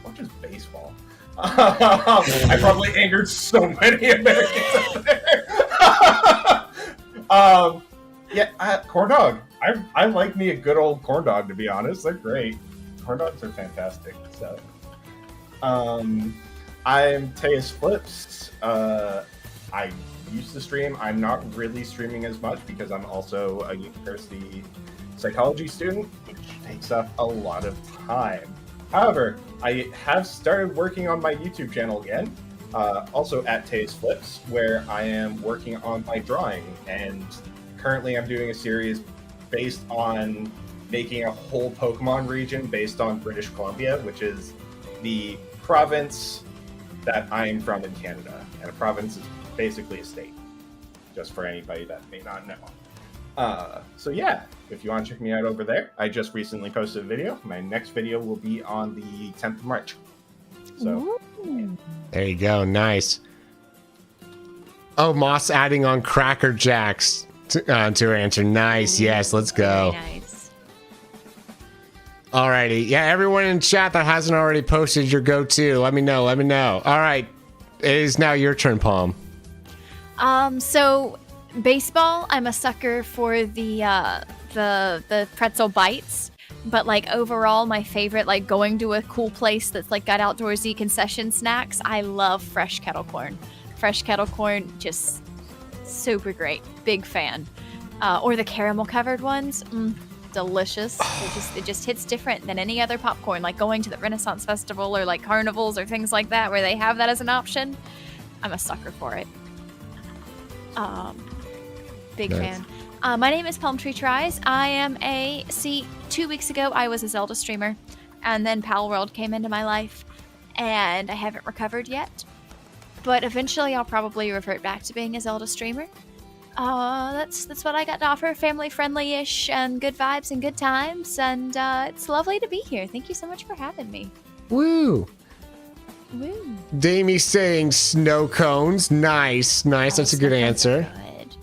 What is baseball? I probably angered so many Americans out there. Corn dog. I like me a good old corn dog, to be honest. They're great. Corn dogs are fantastic. So, I'm Teus Flips. I used to stream. I'm not really streaming as much because I'm also a university psychology student, which takes up a lot of time. However, I have started working on my YouTube channel again, also at Teus Flips, where I am working on my drawing, and currently I'm doing a series based on making a whole Pokemon region based on British Columbia, which is the province that I'm from in Canada. And a province is basically a state, just for anybody that may not know. So yeah, if you want to check me out over there, I just recently posted a video. My next video will be on the 10th of March. So there you go. Nice. Oh, Moss adding on Cracker Jacks to her answer. Nice. Yes, let's go. Very nice. Alrighty. Yeah, everyone in chat that hasn't already posted your go-to, let me know. All right. It is now your turn, Palm. So baseball, I'm a sucker for the pretzel bites, but like overall my favorite, like going to a cool place that's like got outdoorsy concession snacks, I love fresh kettle corn. Fresh kettle corn, just super great. Big fan. Or the caramel covered ones, delicious. It just hits different than any other popcorn, like going to the Renaissance Festival or like carnivals or things like that where they have that as an option. I'm a sucker for it. Big Nice. fan. My name is Palm Tree Tries. I am 2 weeks ago I was a Zelda streamer, and then Pal World came into my life, and I haven't recovered yet. But eventually I'll probably revert back to being a Zelda streamer. That's what I got to offer. Family friendly-ish and good vibes and good times, and it's lovely to be here. Thank you so much for having me. Woo. Woo. Damie saying snow cones. Nice. That's a good answer. Good.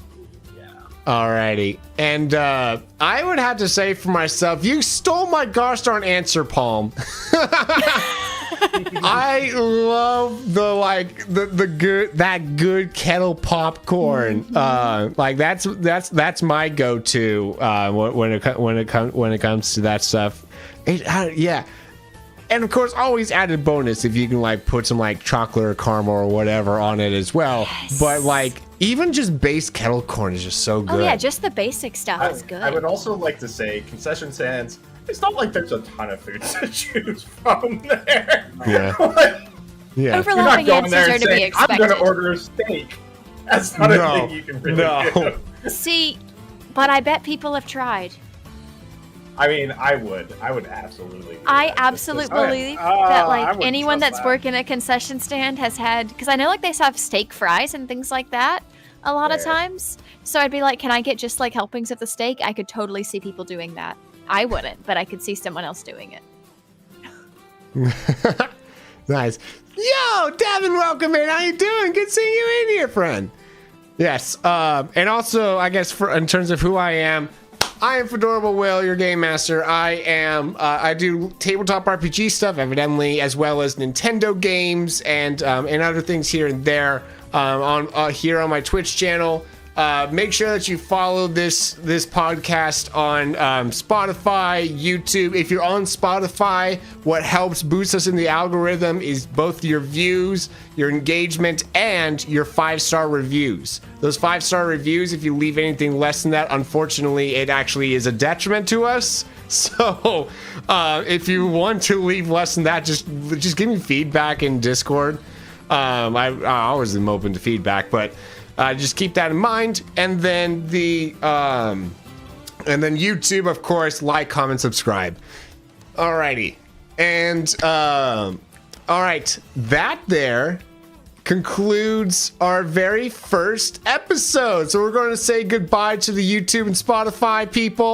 Alrighty. And I would have to say for myself, you stole my gosh darn answer, Palm. I love the good kettle popcorn. Like that's my go-to when it comes to that stuff. Yeah. And of course, always added bonus if you can like put some like chocolate or caramel or whatever on it as well. Yes. But like even just base kettle corn is just so good. Oh yeah, just the basic stuff is good. I would also like to say concession stands, It's not like there's a ton of food to choose from there. Yeah. Like, Yeah. you're not Overlapping going answers there are and to be saying, I'm expected. going to order a steak. That's not a thing you can really do. See, but I bet people have tried. I mean, I would absolutely. do I that. absolutely Just- believe that I like wouldn't anyone trust that's that. working a concession stand has had, because I know like they have steak fries and things like that a lot of Fair. times. So I'd be like, can I get just like helpings of the steak? I could totally see people doing that. I wouldn't, but I could see someone else doing it. Nice. Yo, Devin, welcome in. How you doing? Good seeing you in here, friend. Yes. And also, I guess in terms of who I am Fedorable Will, your game master. I do tabletop RPG stuff, evidently, as well as Nintendo games and other things here and there here on my Twitch channel. Make sure that you follow this podcast on Spotify, YouTube. If you're on Spotify, what helps boost us in the algorithm is both your views, your engagement, and your 5-star reviews. Those 5-star reviews, if you leave anything less than that, unfortunately, it actually is a detriment to us. So if you want to leave less than that, just give me feedback in Discord. I always am open to feedback, but just keep that in mind. And then YouTube, of course, like, comment, subscribe. Alrighty. And all right, that there concludes our very first episode. So we're going to say goodbye to the YouTube and Spotify people.